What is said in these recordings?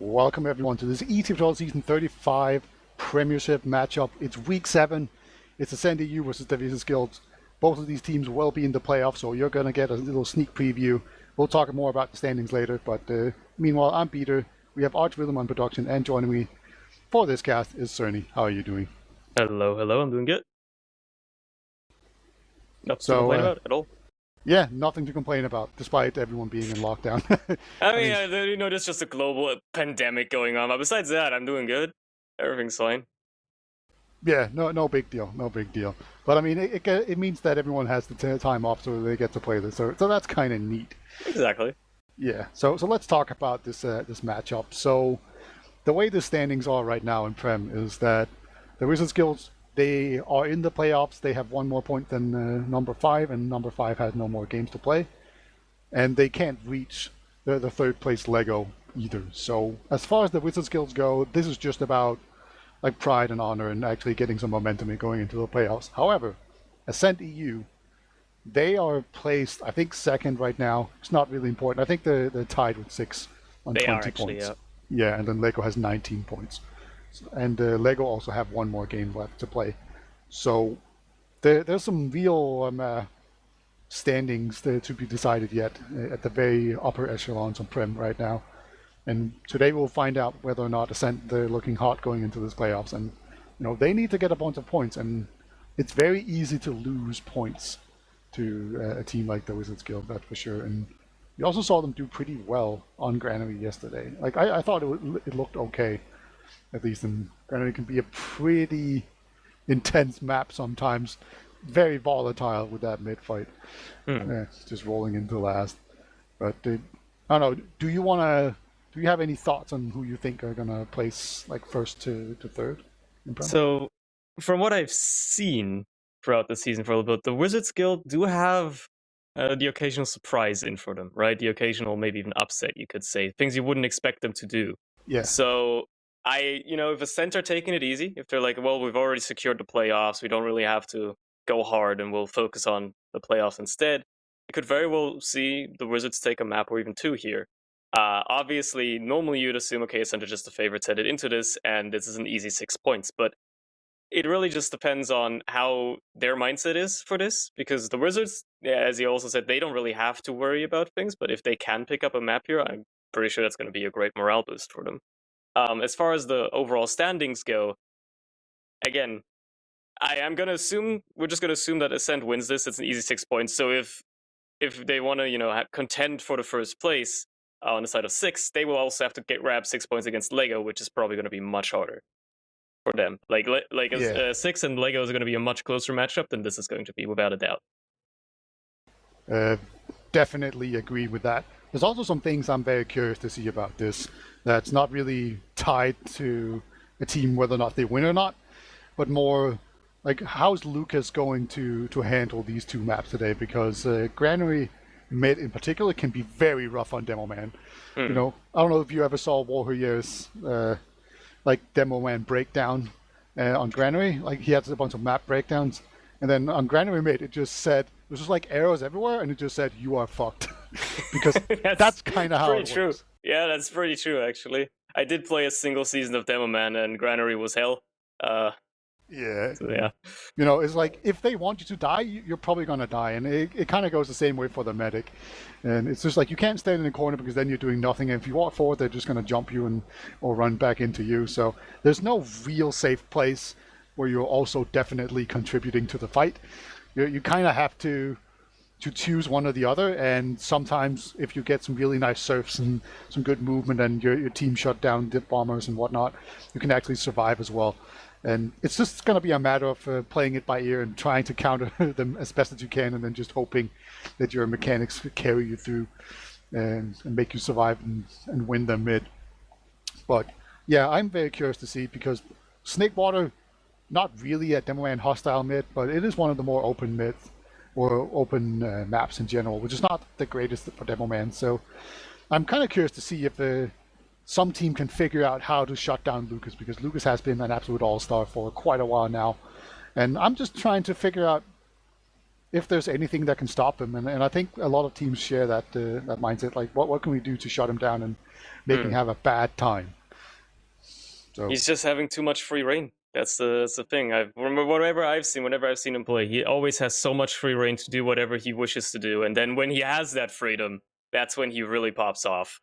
Welcome everyone to this ETF2L Season 35 Premiership matchup. It's Week 7. It's Ascent.eu versus the Wizards Guild. Both of these teams will be in the playoffs, so you're going to get a little sneak preview. We'll talk more about the standings later, but meanwhile, I'm Peter. We have Archrhythm on production, and joining me for this cast is Surny. How are you doing? Hello, I'm doing good. Nothing to complain about at all. Yeah, nothing to complain about, despite everyone being in lockdown. I mean, there's just a global pandemic going on, but besides that, I'm doing good. Everything's fine. Yeah, no big deal, no big deal. But I mean, it means that everyone has the time off, so they get to play this. So that's kind of neat. Exactly. Yeah. So let's talk about this this matchup. So the way the standings are right now in Prem is that the Wizards Guild, they are in the playoffs. They have one more point than number 5, and number 5 has no more games to play, and they can't reach the third place Lego either. So as far as the Wizards Guilds go, this is just about like pride and honor and actually getting some momentum and going into the playoffs. However, Ascent.eu, they are placed, I think, second right now. It's not really important. I think they're tied with 6 on they 20 are actually, points. Yeah, and then Lego has 19 points. And Lego also have one more game left to play. So there's some real standings to be decided yet at the very upper echelons of Prem right now. And today we'll find out whether or not Ascent, they're looking hot going into this playoffs. And they need to get a bunch of points, and it's very easy to lose points to a team like the Wizards Guild, that's for sure. And we also saw them do pretty well on Granary yesterday. Like I thought it looked okay, at least. And Granary can be a pretty intense map sometimes, very volatile with that mid fight. Just rolling into last. But I don't know. Do you have any thoughts on who you think are gonna place like first to third? So, from what I've seen throughout the season for a little bit, the Wizards Guild do have the occasional surprise in for them, right? The occasional, maybe even upset, you could say, things you wouldn't expect them to do. Yeah. So if Ascent are taking it easy, if they're like, well, we've already secured the playoffs, we don't really have to go hard, and we'll focus on the playoffs instead, you could very well see the Wizards take a map or even 2 here. Obviously, normally you'd assume, okay, Ascent are just the favorites headed into this, and this is an easy 6 points, but it really just depends on how their mindset is for this, because the Wizards, as you also said, they don't really have to worry about things, but if they can pick up a map here, I'm pretty sure that's going to be a great morale boost for them. As far as the overall standings go, again, we're just going to assume that Ascent wins this. It's an easy 6 points, so if they want to, contend for the first place on the side of 6, they will also have to grab 6 points against Lego, which is probably going to be much harder for them. Like 6 and Lego is going to be a much closer matchup than this is going to be, without a doubt. Definitely agree with that. There's also some things I'm very curious to see about this that's not really tied to a team whether or not they win or not, but more like how's Lucas going to handle these 2 maps today, because Granary mid in particular can be very rough on Demo Man. I don't know if you ever saw Warrior's Demo Man breakdown on Granary. Like he had a bunch of map breakdowns, and then on Granary mid it was just like arrows everywhere, and it just said you are fucked. Because that's kind of how it true. works. Yeah, that's pretty true actually. I did play a single season of Demo Man, and Granary was hell. Yeah. So, yeah. It's like if they want you to die, you're probably gonna die, and it kind of goes the same way for the medic. And it's just like you can't stand in the corner because then you're doing nothing. And if you walk forward, they're just gonna jump you or run back into you. So there's no real safe place where you're also definitely contributing to the fight. You kind of have to choose one or the other. And sometimes if you get some really nice surfs and some good movement, and your team shut down dip bombers and whatnot, you can actually survive as well. And it's just going to be a matter of playing it by ear and trying to counter them as best as you can, and then just hoping that your mechanics carry you through and make you survive and win them mid. But yeah, I'm very curious to see, because Snakewater, not really a Demo Man hostile mid, but it is one of the more open mids or open maps in general, which is not the greatest for Demo Man. So I'm kind of curious to see if some team can figure out how to shut down Lucas, because Lucas has been an absolute all-star for quite a while now. And I'm just trying to figure out if there's anything that can stop him. And I think a lot of teams share that that mindset. Like, what can we do to shut him down and make him have a bad time? So he's just having too much free reign. That's the thing. Whenever I've seen him play, he always has so much free reign to do whatever he wishes to do. And then when he has that freedom, that's when he really pops off.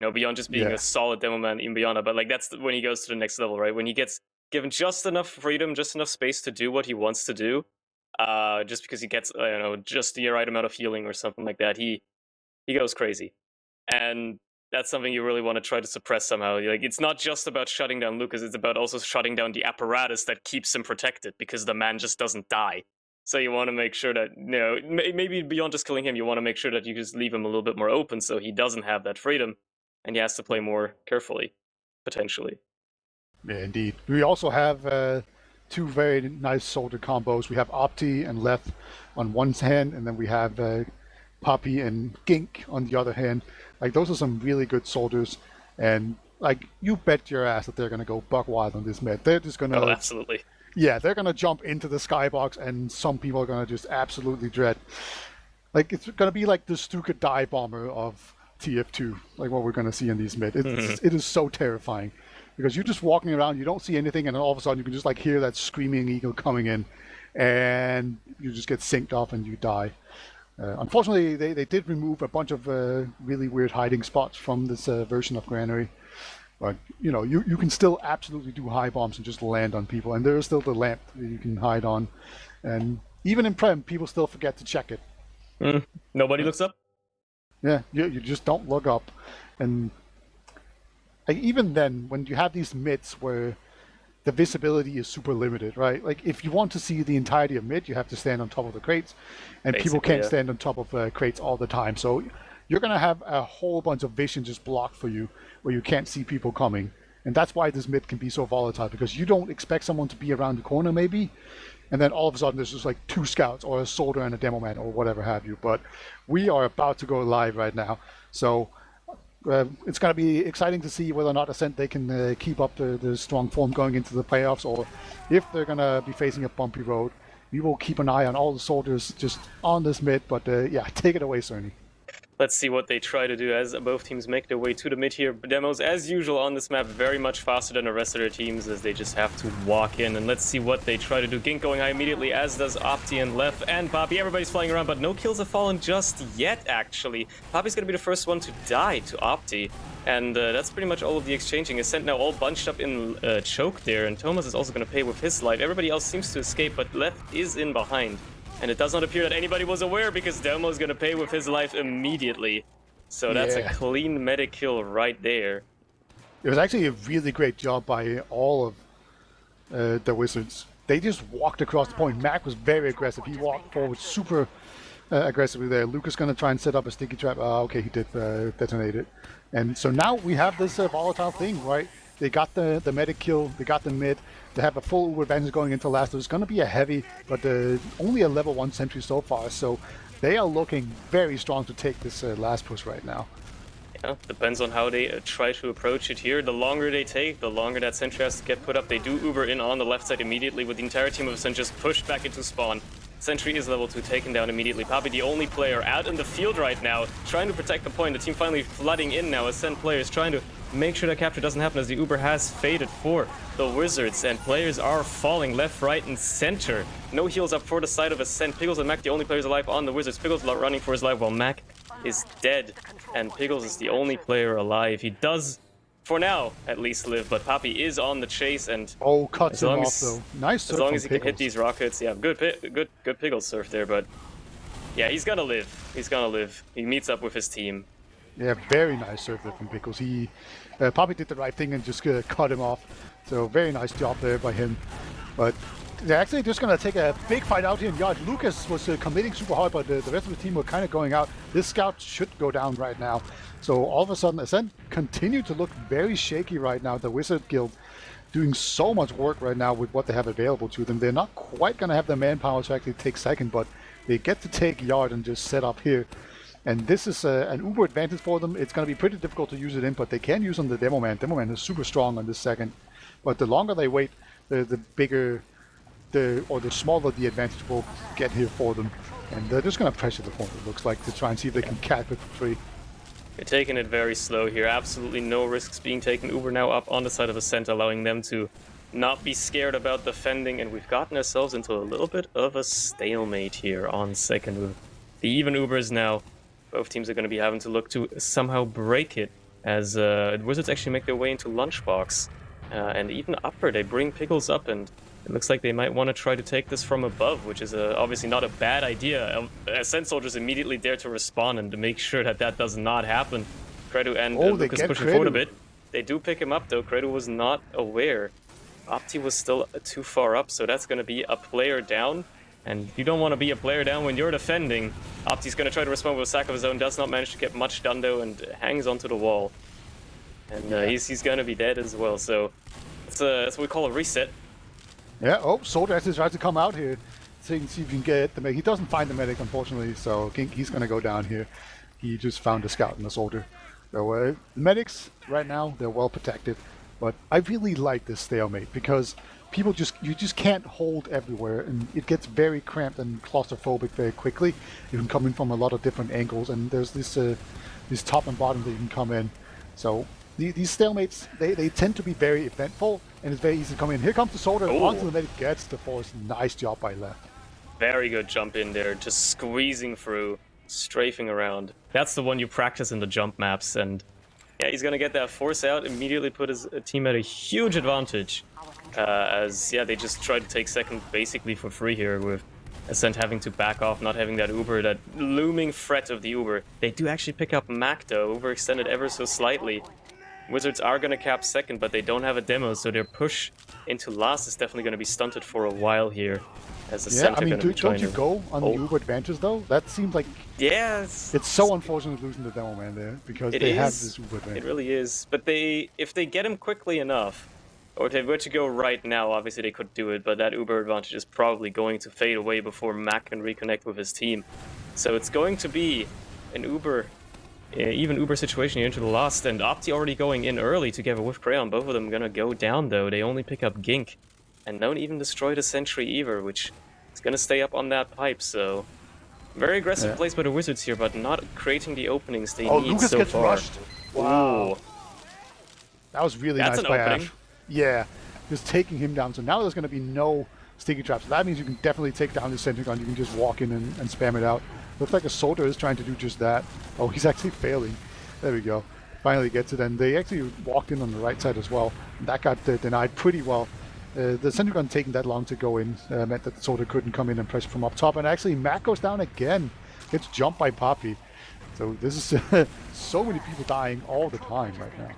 You know, beyond just being a solid demo man in beyond it, but like that's when he goes to the next level, right? When he gets given just enough freedom, just enough space to do what he wants to do, just because he gets, just the right amount of healing or something like that, he goes crazy. And that's something you really want to try to suppress somehow. Like, it's not just about shutting down Lucas, it's about also shutting down the apparatus that keeps him protected, because the man just doesn't die. So you want to make sure that, maybe beyond just killing him, you want to make sure that you just leave him a little bit more open so he doesn't have that freedom, and he has to play more carefully, potentially. Yeah, indeed. We also have two very nice soldier combos. We have Opti and Leth on one hand, and then we have Poppy and Gink on the other hand. Like, those are some really good soldiers, and like, you bet your ass that they're gonna go buck wild on this mid. They're just gonna. Oh, absolutely. Yeah, they're gonna jump into the skybox, and some people are gonna just absolutely dread. Like, it's gonna be like the Stuka die bomber of TF2, like what we're gonna see in these mid. It is so terrifying, because you're just walking around, you don't see anything, and then all of a sudden you can just like hear that screaming eagle coming in, and you just get synced off and you die. Unfortunately, they did remove a bunch of really weird hiding spots from this version of Granary. But, you can still absolutely do high bombs and just land on people. And there is still the lamp that you can hide on. And even in Prem, people still forget to check it. Nobody looks up? Yeah, you just don't look up. And like, even then, when you have these mids where the visibility is super limited, right? Like, if you want to see the entirety of mid, you have to stand on top of the crates, and Basically, people can't stand on top of crates all the time. So you're going to have a whole bunch of vision just blocked for you, where you can't see people coming. And that's why this mid can be so volatile, because you don't expect someone to be around the corner maybe, and then all of a sudden there's just like two scouts or a soldier and a demo man or whatever have you. But we are about to go live right now, so it's going to be exciting to see whether or not Ascent they can keep up the strong form going into the playoffs, or if they're going to be facing a bumpy road. We will keep an eye on all the soldiers just on this mid, but yeah, take it away, Surny. Let's see what they try to do as both teams make their way to the mid here. Demos, as usual on this map, very much faster than the rest of their teams, as they just have to walk in. And let's see what they try to do. Gink going high immediately, as does Opti and Lef and Poppy. Everybody's flying around, but no kills have fallen just yet, actually. Poppy's going to be the first one to die to Opti. And that's pretty much all of the exchanging. Ascent now all bunched up in choke there, and Thomas is also going to pay with his life. Everybody else seems to escape, but Lef is in behind. And it does not appear that anybody was aware, because Delmo is going to pay with his life immediately. So that's a clean medic kill right there. It was actually a really great job by all of the Wizards. They just walked across the point. Mac was very aggressive. He walked forward super aggressively there. Lucas going to try and set up a sticky trap. Okay, he did detonate it. And so now we have this volatile thing, right? They got the medic kill, they got the mid, they have a full Uber advantage going into last. There's going to be a heavy, but only a level 1 sentry so far, so they are looking very strong to take this last push right now. Yeah, depends on how they try to approach it here. The longer they take, the longer that sentry has to get put up. They do Uber in on the left side immediately, with the entire team of Ascent just pushed back into spawn. Sentry is level 2, taken down immediately. Poppy, the only player out in the field right now, trying to protect the point. The team finally flooding in now. Ascent players trying to make sure that capture doesn't happen, as the Uber has faded for the Wizards, and players are falling left, right, and center. No heals up for the side of Ascent. Piggles and Mac, the only players alive on the Wizards. Piggles running for his life while Mac is dead, and Piggles is the only player alive. He does, for now, at least live, but Poppy is on the chase, and cuts him off though. Nice. As long as he can hit these rockets, yeah, good Piggles surf there, but yeah, he's gonna live. He's gonna live. He meets up with his team. Yeah, very nice surf there from Pickles. He Poppy did the right thing and just cut him off. So very nice job there by him. But they're actually just going to take a big fight out here in yard. Lucas was committing super hard, but the rest of the team were kind of going out. This scout should go down right now. So all of a sudden, Ascent continue to look very shaky right now. The Wizard Guild doing so much work right now with what they have available to them. They're not quite going to have the manpower to actually take second, but they get to take yard and just set up here. And this is an uber advantage for them. It's going to be pretty difficult to use it in, but they can use on the Demo Man. Demo Man is super strong on this second. But the longer they wait, the bigger the smaller the advantage will get here for them. And they're just going to pressure the point, it looks like, to try and see if they can cap it for free. They're taking it very slow here. Absolutely no risks being taken. Uber now up on the side of Ascent, allowing them to not be scared about defending. And we've gotten ourselves into a little bit of a stalemate here on second with the even Ubers now. Both teams are going to be having to look to somehow break it as Wizards actually make their way into Lunchbox. And even upper, they bring Pickles up, and it looks like they might want to try to take this from above, which is obviously not a bad idea. Ascent soldiers immediately dare to respond and to make sure that that does not happen. Credo and Lucas pushing forward a bit. They do pick him up though. Credo was not aware. Opti was still too far up, so that's going to be a player down. And you don't want to be a player down when you're defending. Opti's going to try to respond with a sack of his own, does not manage to get much done though, and hangs onto the wall. And he's going to be dead as well, so that's what we call a reset. Yeah, Soldier actually tries to come out here, see if he can get the medic. He doesn't find the medic, unfortunately, so he's going to go down here. He just found a scout and a soldier. So the medics, right now, they're well protected. But I really like this stalemate because you just can't hold everywhere, and it gets very cramped and claustrophobic very quickly. You can come in from a lot of different angles, and there's this top and bottom that you can come in. So these stalemates, they tend to be very eventful, and it's very easy to come in. Here comes the soldier, onto the medic, gets the force. Nice job by left. Very good jump in there, just squeezing through, strafing around. That's the one you practice in the jump maps, and yeah, he's gonna get that force out, immediately put his team at a huge advantage. They just try to take second basically for free here, with Ascent having to back off, not having that Uber, that looming threat of the Uber. They do actually pick up Mac though, overextended ever so slightly. Wizards are going to cap second, but they don't have a demo, so their push into last is definitely going to be stunted for a while here. As Ascent don't you go on the Uber advantage though? That seems like it's so unfortunate losing the demo man there, because they have this Uber advantage. It really is, but if they get him quickly enough, or if they were to go right now, obviously they could do it, but that Uber advantage is probably going to fade away before Mac can reconnect with his team. So it's going to be an even Uber situation here into the last, and Opti already going in early together with Crayon. Both of them gonna go down though. They only pick up Gink, and don't even destroy the Sentry either, which is gonna stay up on that pipe, so very aggressive plays by the Wizards here, but not creating the openings they need Lucas so gets far. Rushed. Wow. Ooh. That was really nice by Ash. Yeah, just taking him down. So now there's going to be no sticky traps. So that means you can definitely take down the Sentry gun. You can just walk in and spam it out. Looks like a soldier is trying to do just that. Oh, he's actually failing. There we go. Finally gets it. And they actually walked in on the right side as well. That got denied pretty well. The Sentry gun taking that long to go in meant that the soldier couldn't come in and pressure from up top. And actually, Mac goes down again. Gets jumped by Poppy. So this is so many people dying all the time right now.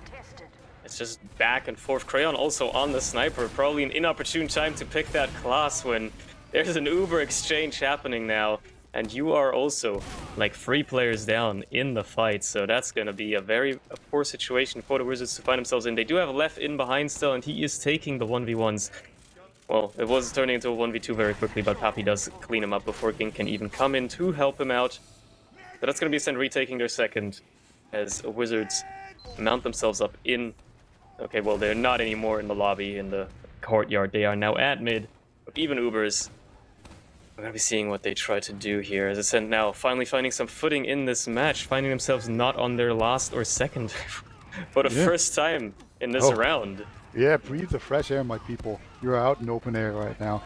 It's just back and forth. Crayon also on the sniper. Probably an inopportune time to pick that class when there's an Uber exchange happening now. And you are also like 3 players down in the fight. So that's going to be a poor situation for the Wizards to find themselves in. They do have Left in behind still, and he is taking the 1v1s. Well, it was turning into a 1v2 very quickly, but Papi does clean him up before Gink can even come in to help him out. But that's going to be Ascent retaking their second as Wizards mount themselves up in... Okay, well, they're not anymore in the lobby, in the courtyard. They are now at mid, with even Ubers. We're going to be seeing what they try to do here. As Ascent now finally finding some footing in this match, finding themselves not on their last or second for the first time in this round. Yeah, breathe the fresh air, my people. You're out in open air right now.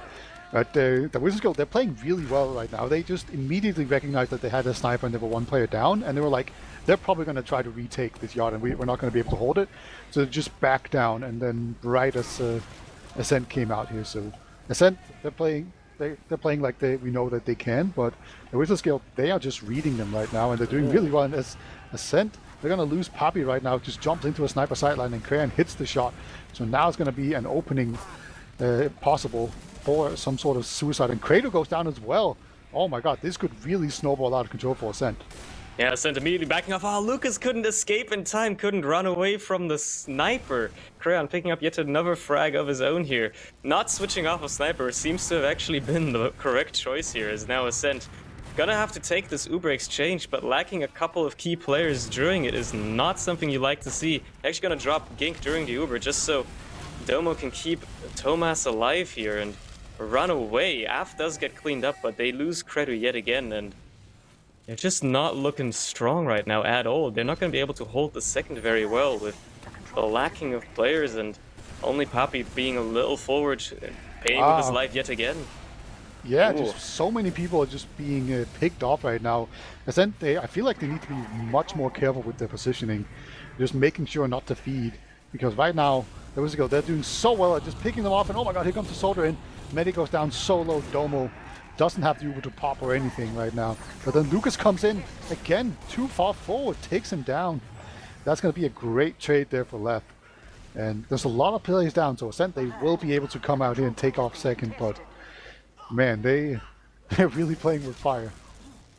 But the Wizards Guild, they're playing really well right now. They just immediately recognized that they had a sniper and they were 1 player down, and they were like, they're probably going to try to retake this yard, and we're not going to be able to hold it. So just back down, and then right as Ascent came out here. So Ascent, they're playing like we know that they can, but the Wizards Guild, they are just reading them right now, and they're doing really well. And as Ascent, they're going to lose Poppy right now. Just jumps into a sniper sideline, and Crayon hits the shot. So now it's going to be an opening possible for some sort of suicide, and Cradle goes down as well. Oh my god, this could really snowball out of control for Ascent. Yeah, Ascent immediately backing off. Oh, Lucas couldn't escape in time, couldn't run away from the sniper. Crayon picking up yet another frag of his own here. Not switching off a sniper seems to have actually been the correct choice here, as now Ascent gonna have to take this Uber exchange, but lacking a couple of key players during it is not something you like to see. Actually gonna drop Gink during the Uber just so Domo can keep Tomas alive here, and run away. Af does get cleaned up, but they lose Credu yet again, and they're just not looking strong right now at all. They're not going to be able to hold the second very well with the lacking of players, and only Papi being a little forward, paying with his life yet again. Yeah, Ooh. just so many people are just being picked off right now. Ascent, I feel like they need to be much more careful with their positioning, just making sure not to feed. Because right now, they're doing so well at just picking them off, and oh my god, here comes the soldier in. Medic goes down so low, Domo doesn't have the Uber to pop or anything right now. But then Lucas comes in, again, too far forward, takes him down. That's going to be a great trade there for left. And there's a lot of players down, so Ascent, they will be able to come out here and take off second, but man, they're really playing with fire.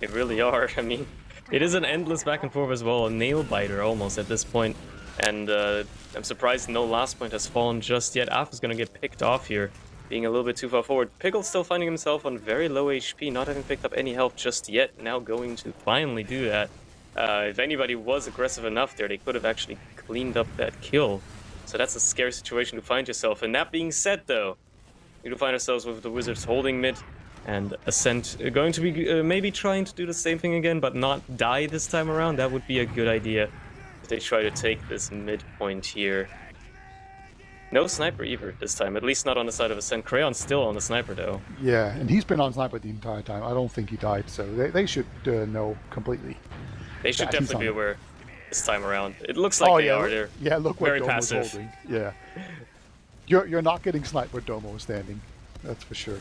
They really are. I mean, it is an endless back and forth as well, a nail biter almost at this point. And I'm surprised no last point has fallen just yet. Af is going to get picked off here, being a little bit too far forward. Pickle still finding himself on very low HP, not having picked up any health just yet. Now going to finally do that. If anybody was aggressive enough there, they could have actually cleaned up that kill. So that's a scary situation to find yourself. And that being said, though, we do find ourselves with the Wizards holding mid, and Ascent going to be maybe trying to do the same thing again, but not die this time around. That would be a good idea if they try to take this mid point here. No sniper either this time, at least not on the side of Ascent. Crayon's still on the sniper, though. Yeah, and he's been on sniper the entire time. I don't think he died, so they should know completely. They should definitely be aware this time around. It looks like they are. They're look what very Domo's passive. holding. Yeah. You're not getting sniped with Domo standing, that's for sure.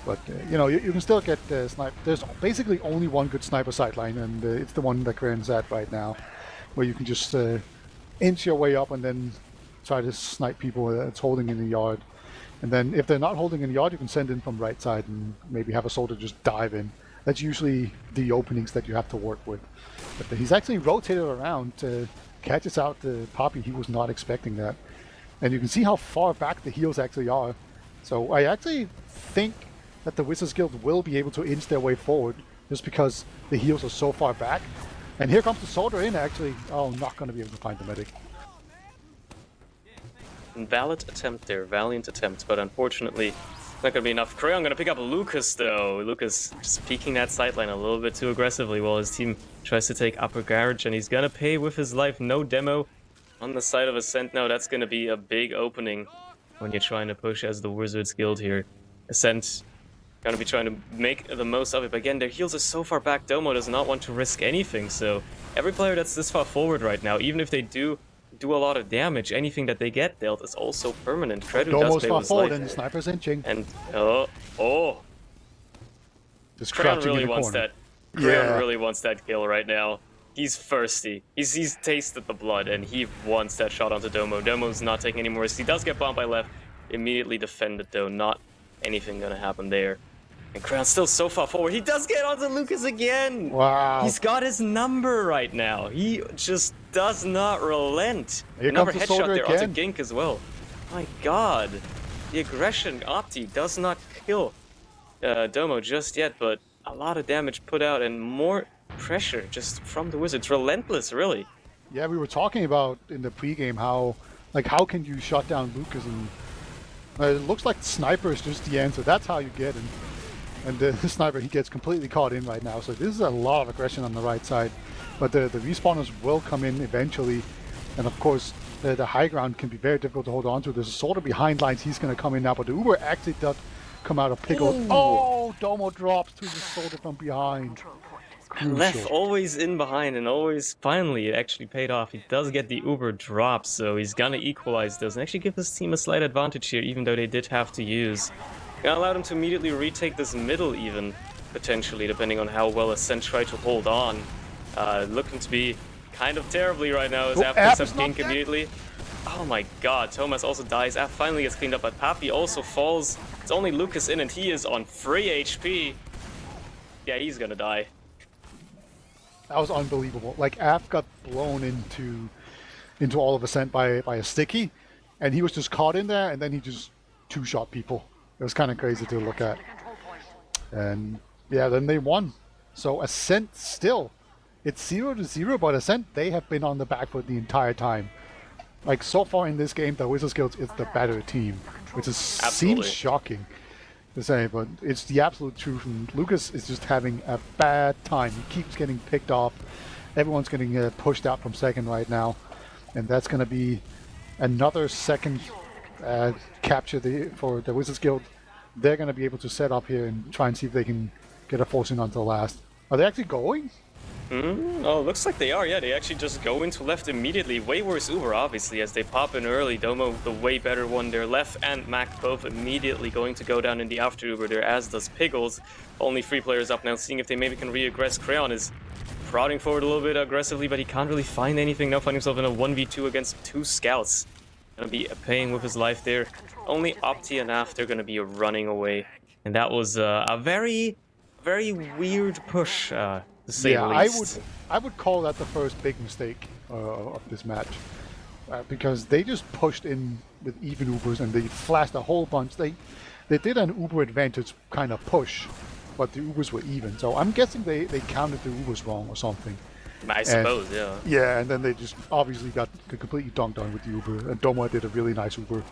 But, you know, you can still get sniped. There's basically only one good sniper sideline, and it's the one that Crane's at right now, where you can just inch your way up and then try to snipe people that's holding in the yard. And then if they're not holding in the yard, you can send in from right side and maybe have a soldier just dive in. That's usually the openings that you have to work with. But he's actually rotated around to catch us out to Papi. He was not expecting that. And you can see how far back the heals actually are. So I actually think that the Wizards Guild will be able to inch their way forward just because the heals are so far back. And here comes the soldier in actually. Oh, not going to be able to find the medic. Valid attempt there, valiant attempt, but unfortunately not going to be enough. Crayon going to pick up Lucas though. Lucas just peeking that sideline a little bit too aggressively while his team tries to take upper garage, and he's going to pay with his life. No demo on the side of Ascent now. That's going to be a big opening when you're trying to push as the Wizards Guild here. Ascent going to be trying to make the most of it, but again, their heals are so far back. Domo does not want to risk anything, so every player that's this far forward right now, even if they do a lot of damage, anything that they get dealt is also permanent. Credu does pay with his life. And the sniper's inching. And just Creon crouching really in the wants corner. that. Creon really wants that kill right now. He's thirsty. He's tasted the blood, and he wants that shot onto Domo. Domo's not taking any more risks. He does get bombed by left. Immediately defended though. Not anything gonna happen there. And Creon's still so far forward. He does get onto Lucas again! Wow. He's got his number right now. He just does not relent. Here Another comes the headshot soldier there again. onto Gink as well. My god. The aggression, Opti does not kill Domo just yet, but a lot of damage put out and more pressure just from the Wizards. Relentless, really. Yeah, we were talking about in the pregame how can you shut down Lucas, and it looks like sniper is just the answer. That's how you get him. And the sniper, he gets completely caught in right now. So this is a lot of aggression on the right side. But the respawners will come in eventually. And of course, the high ground can be very difficult to hold on to. There's a soldier behind lines. He's going to come in now. But the Uber actually does come out of Pickle. Ooh. Oh, Domo drops to the soldier from behind. Left always in behind, and always finally it actually paid off. He does get the Uber drop, so he's gonna equalize those and actually give his team a slight advantage here, even though they did have to use. Gonna allow them to immediately retake this middle even, potentially, depending on how well Ascent try to hold on. Looking to be kind of terribly right now as Af picks up Gink immediately. Oh my god, Thomas also dies. Af finally gets cleaned up, but Papi also falls. It's only Lucas in, and he is on free HP. Yeah, he's gonna die. That was unbelievable. Like, Af got blown into all of Ascent by a sticky, and he was just caught in there, and then he just two-shot people. It was kind of crazy to look at. And yeah, then they won. So Ascent still, it's 0-0, but Ascent, they have been on the back foot the entire time. Like, so far in this game, the Wizards Guild is the better team, which seems shocking. to say, but it's the absolute truth. And Lucas is just having a bad time. He keeps getting picked off. Everyone's getting pushed out from second right now, and that's going to be another second capture for the Wizards Guild. They're going to be able to set up here and try and see if they can get a forcing on to the last. Are they actually going? Oh, looks like they are. Yeah, they actually just go into left immediately. Way worse Uber, obviously, as they pop in early. Domo, the way better one there. Left and Mac both immediately going to go down in the after Uber there, as does Piggles. Only 3 players up now, seeing if they maybe can re-aggress. Crayon is prodding forward a little bit aggressively, but he can't really find anything. Now finding himself in a 1v2 against 2 scouts. Gonna be paying with his life there. Only Opti and Af, they're gonna be running away. And that was a very, very weird push, to say the least. I would call that the first big mistake of this match. Because they just pushed in with even Ubers and they flashed a whole bunch. They did an Uber advantage kind of push, but the Ubers were even. So I'm guessing they counted the Ubers wrong or something. I suppose, yeah. Yeah, and then they just obviously got completely dunked on with the Uber. And Doma did a really nice Uber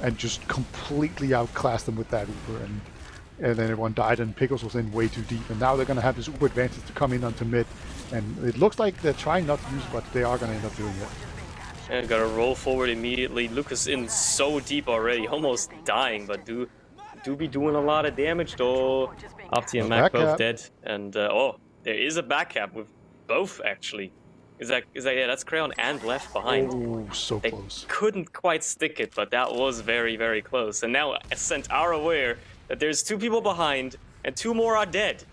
and just completely outclassed them with that Uber. And then everyone died, and Pickles was in way too deep. And now they're going to have this Uber advantage to come in onto mid. And it looks like they're trying not to use it, but they are going to end up doing it. Yeah, gotta roll forward immediately. Lucas in so deep already, almost dying, but do be doing a lot of damage though. Opti and Mac both dead. And, oh, there is a back cap with both, actually. Yeah, that's Crayon and left behind. Oh, so close. They couldn't quite stick it, but that was very, very close. And now Ascent are aware that there's 2 people behind, and 2 more are dead.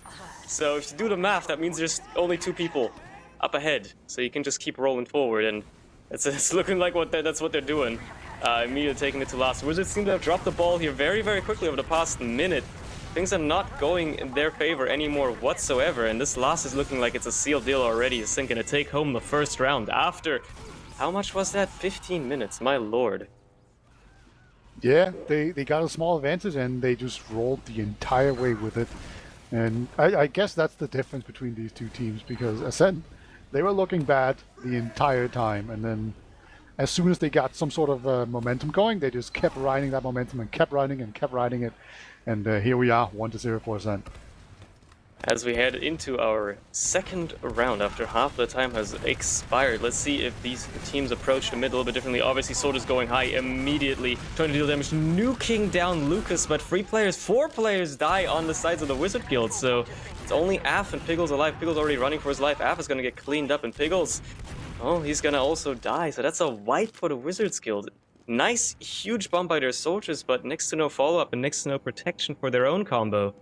So if you do the math, that means there's only 2 people up ahead. So you can just keep rolling forward, and it's looking like that's what they're doing. Immediately taking it to last. Wizards seem to have dropped the ball here very, very quickly over the past minute. Things are not going in their favor anymore whatsoever, and this loss is looking like it's a sealed deal already. Ascent gonna take home the first round after, how much was that? 15 minutes, my lord. Yeah, they got a small advantage and they just rolled the entire way with it. And I guess that's the difference between these 2 teams, because Ascent, they were looking bad the entire time, and then as soon as they got some sort of momentum going, they just kept riding that momentum and kept riding it. And here we are, 1-0 for Ascent. As we head into our second round after half the time has expired, let's see if these teams approach the mid a little bit differently. Obviously, Soldier's going high immediately, trying to deal damage, nuking down Lucas, but 4 players die on the sides of the Wizard Guild, so it's only Af and Piggles alive. Piggles already running for his life. Af is going to get cleaned up, and Piggles, oh, he's going to also die, so that's a wipe for the Wizards Guild. Nice, huge bomb by their soldiers, but next to no follow-up and next to no protection for their own combo.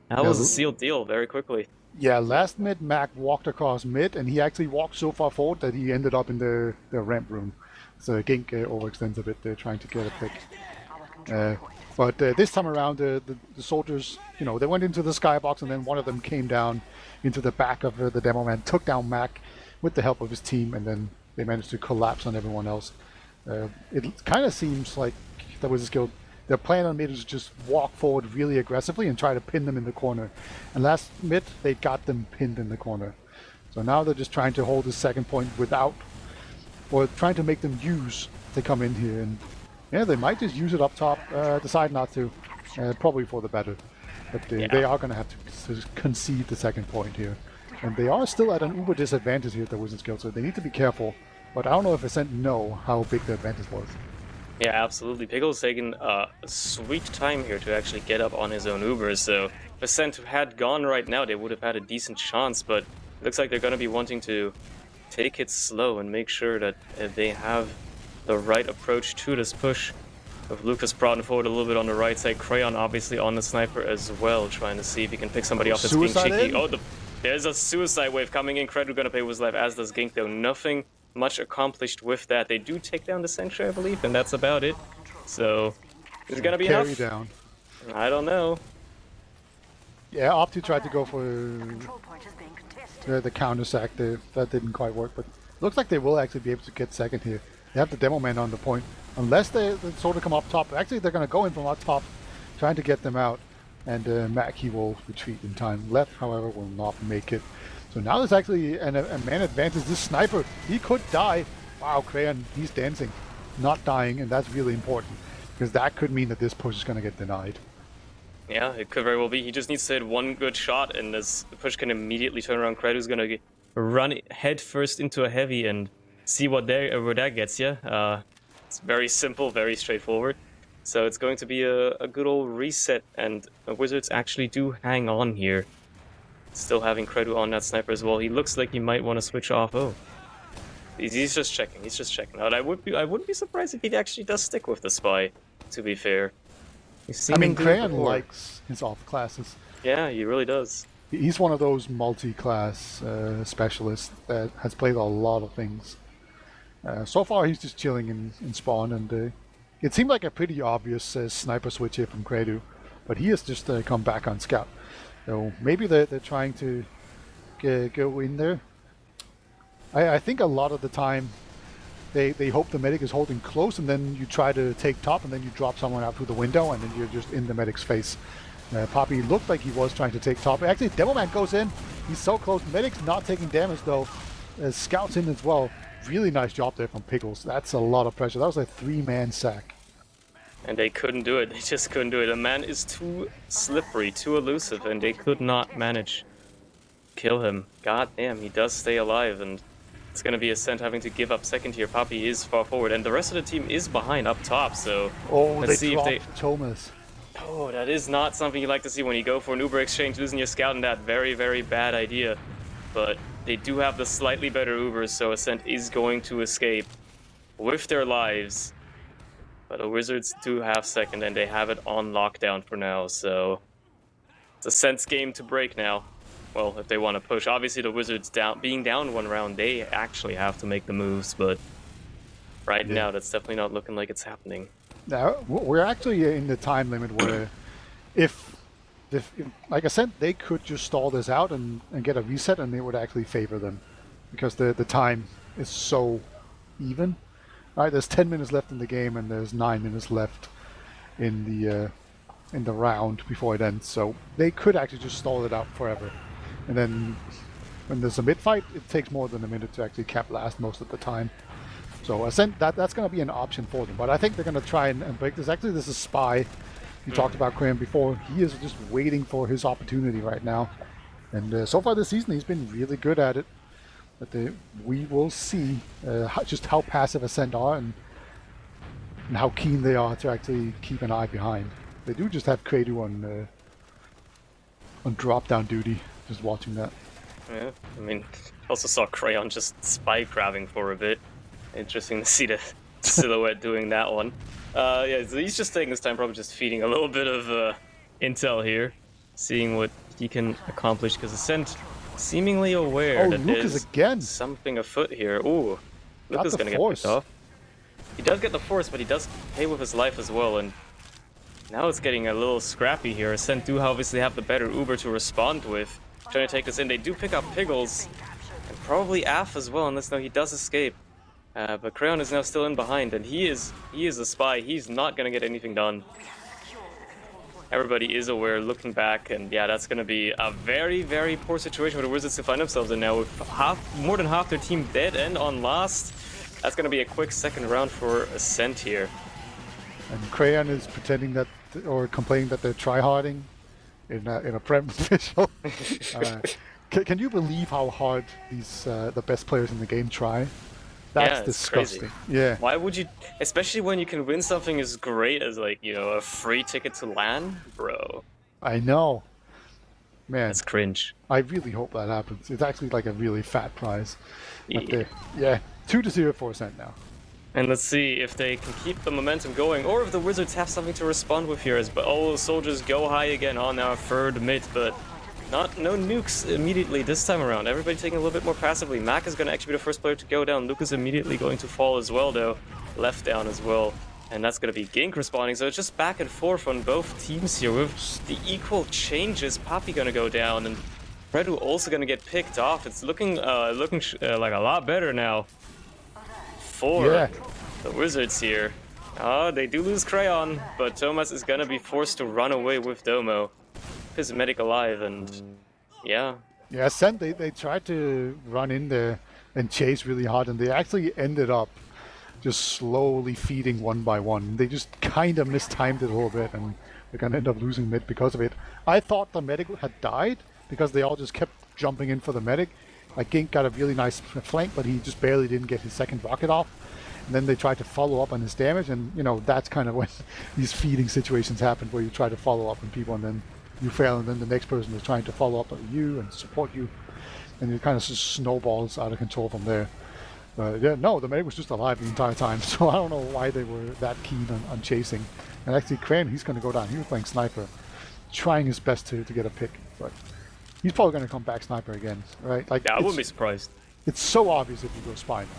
That was a sealed deal very quickly. Yeah, last mid, Mac walked across mid, and he actually walked so far forward that he ended up in the ramp room. So Gink overextends a bit there, trying to get a pick. But this time around, the soldiers, they went into the skybox, and then one of them came down into the back of the demo man, took down Mac with the help of his team, and then they managed to collapse on everyone else. It kind of seems like the Wizards Guild, their plan on mid is just walk forward really aggressively and try to pin them in the corner. And last mid, they got them pinned in the corner. So now they're just trying to hold the second point or trying to make them use to come in here. And yeah, they might just use it up top, decide not to, probably for the better. But they are going to have to concede the second point here. And they are still at an uber disadvantage here at the Wizards Guild, so they need to be careful. But I don't know if Ascent know how big the advantage was. Yeah, absolutely. Pickle's taken a sweet time here to actually get up on his own Uber, so if Ascent had gone right now, they would have had a decent chance, but it looks like they're going to be wanting to take it slow and make sure that they have the right approach to this push. With Lucas prodding forward a little bit on the right side, Crayon obviously on the sniper as well, trying to see if he can pick somebody off that's being cheeky. Oh, there's a suicide wave coming in. Cred going to pay with his life, as does Gink, though. Nothing much accomplished with that. They do take down the Sentry, I believe, and that's about it. So, is it going to be enough? Down. I don't know. Yeah, Opti tried to go for the counter sack there. That didn't quite work, but looks like they will actually be able to get second here. They have the demo man on the point. Unless they sort of come up top. Actually, they're going to go in from up top, trying to get them out. And Mac, he will retreat in time. Left, however, will not make it. So now there's actually a man advantage. This sniper, he could die. Wow, Crayon, he's dancing, not dying, and that's really important, because that could mean that this push is going to get denied. Yeah, it could very well be. He just needs to hit one good shot, and this push can immediately turn around. Kredu's gonna run head first into a heavy and see where that gets you. It's very simple, very straightforward. So it's going to be a good old reset, and the Wizards actually do hang on here. Still having Kredu on that sniper as well. He looks like he might want to switch off. Oh, he's just checking. He's just checking out. I wouldn't be surprised if he actually does stick with the spy. To be fair. I mean, Crayon likes his off classes. Yeah, he really does. He's one of those multi-class specialists that has played a lot of things. So far, he's just chilling in spawn, and it seemed like a pretty obvious sniper switch here from Kredu, but he has just come back on scout. So maybe they're trying to go in there. I think a lot of the time they hope the medic is holding close, and then you try to take top, and then you drop someone out through the window, and then you're just in the medic's face. Poppy looked like he was trying to take top. Actually, Devilman goes in. He's so close. Medic's not taking damage, though. Scouts in as well. Really nice job there from Pickles. That's a lot of pressure. That was a 3-man sack. And they couldn't do it. They just couldn't do it. The man is too slippery, too elusive, and they could not manage to kill him. God damn, he does stay alive, and it's going to be Ascent having to give up second here. Poppy is far forward, and the rest of the team is behind up top, so let's see if they... Thomas. Oh, that is not something you like to see when you go for an Uber exchange, losing your scout, and that very, very bad idea. But they do have the slightly better Ubers, so Ascent is going to escape with their lives. But the Wizards do have second, and they have it on lockdown for now, so it's Ascent's game to break now. Well, if they want to push. Obviously, the Wizards being down one round, they actually have to make the moves, but right now, that's definitely not looking like it's happening. Now, we're actually in the time limit where if like Ascent, they could just stall this out and get a reset, and it would actually favor them because the time is so even. All right, there's 10 minutes left in the game, and there's 9 minutes left in the round before it ends, so they could actually just stall it out forever. And then when there's a mid-fight, it takes more than a minute to actually cap last most of the time. So Ascent, that's going to be an option for them. But I think they're going to try and break this. Actually, this is Spy. You talked about Graham before. He is just waiting for his opportunity right now. And so far this season, he's been really good at it. But we will see just how passive Ascent are and how keen they are to actually keep an eye behind. They do just have Kredu on drop-down duty. Just watching that. Yeah, I mean, also saw Crayon just spy grabbing for a bit. Interesting to see the silhouette doing that one. Yeah, so he's just taking his time, probably just feeding a little bit of intel here, seeing what he can accomplish, because Ascent seemingly aware that there's something afoot here. Ooh, Luca's gonna get picked off. He does get the force, but he does pay with his life as well, and now it's getting a little scrappy here. Ascent do obviously have the better Uber to respond with. Trying to take this in. They do pick up Piggles, and probably Af as well, unless he does escape. But Crayon is now still in behind, and he is a spy. He's not going to get anything done. Everybody is aware, looking back, and yeah, that's going to be a very, very poor situation for the Wizards to find themselves in now, with more than half their team dead and on last. That's going to be a quick second round for Ascent here. And Crayon is pretending that, or complaining that they're tryharding in a Prem official. Can you believe how hard these the best players in the game try? That's disgusting. Crazy. Yeah. Why would you, especially when you can win something as great as, like, you know, a free ticket to LAN, bro? I know. Man, that's cringe. I really hope that happens. It's actually like a really fat prize. Yeah. 2-0 for Ascent now. And let's see if they can keep the momentum going, or if the Wizards have something to respond with here. But soldiers go high again on now third mid, but no nukes immediately this time around. Everybody taking a little bit more passively. Mac is going to actually be the first player to go down. Luke is immediately going to fall as well, though. Left down as well. And that's going to be Gink responding. So it's just back and forth on both teams here with the equal changes. Poppy going to go down, and Redu also going to get picked off. It's looking like a lot better now for the Wizards here. Oh, they do lose Crayon, but Thomas is gonna be forced to run away with Domo. His medic alive, and yeah. Yeah, Ascent, they tried to run in there and chase really hard, and they actually ended up just slowly feeding one by one. They just kind of mistimed it a little bit, and They're going to end up losing mid because of it. I thought the medic had died because they all just kept jumping in for the medic. Like Gink got a really nice flank, but he just barely didn't get his second rocket off. And then they tried to follow up on his damage, and you know that's kind of when these feeding situations happen, where you try to follow up on people and then you fail, and then the next person is trying to follow up on you and support you, and it kind of just snowballs out of control from there. But yeah, no, the medic was just alive the entire time, so I don't know why they were that keen on chasing. And actually, Crane, he's going to go down. He was playing sniper, trying his best to get a pick, but he's probably going to come back sniper again, right? Like, Yeah, I wouldn't be surprised. It's so obvious if you go spy now.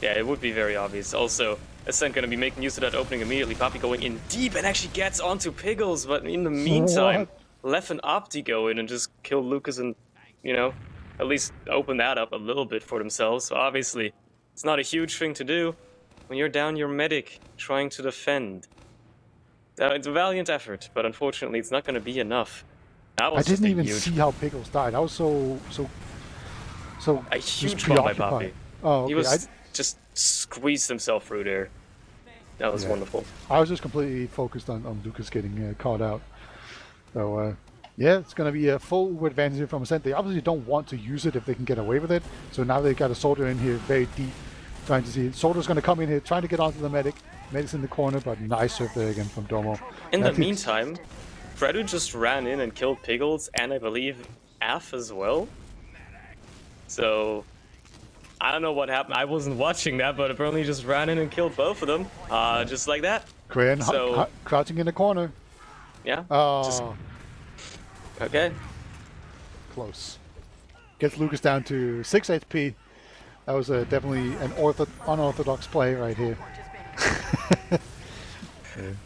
Yeah, it would be very obvious. Also, Ascent going to be making use of that opening immediately. Papi going in deep and actually gets onto Piggles, but in the meantime, left an Opti go in and just kill Lucas and, you know, at least open that up a little bit for themselves. So obviously, it's not a huge thing to do when you're down your medic trying to defend. It's a valiant effort, but unfortunately, it's not going to be enough. That was I didn't even see how Piggles died. I was so a huge bomb by Papi. Oh, okay. He was just squeezed himself through there. That was wonderful. I was just completely focused on Lucas getting caught out. So yeah, it's going to be a full advantage here from Ascent. They obviously don't want to use it if they can get away with it. So now they've got a soldier in here very deep, trying to see. Soldier's going to come in here, trying to get onto the medic. Medic's in the corner, but nice serve there again from Domo. In the meantime, Fredu just ran in and killed Piggles, and I believe Af as well. So I don't know what happened. I wasn't watching that, but apparently he just ran in and killed both of them, just like that. Crane crouching in the corner. Yeah. Oh. Okay. Close. Gets Lucas down to 6 HP. That was definitely an unorthodox play right here.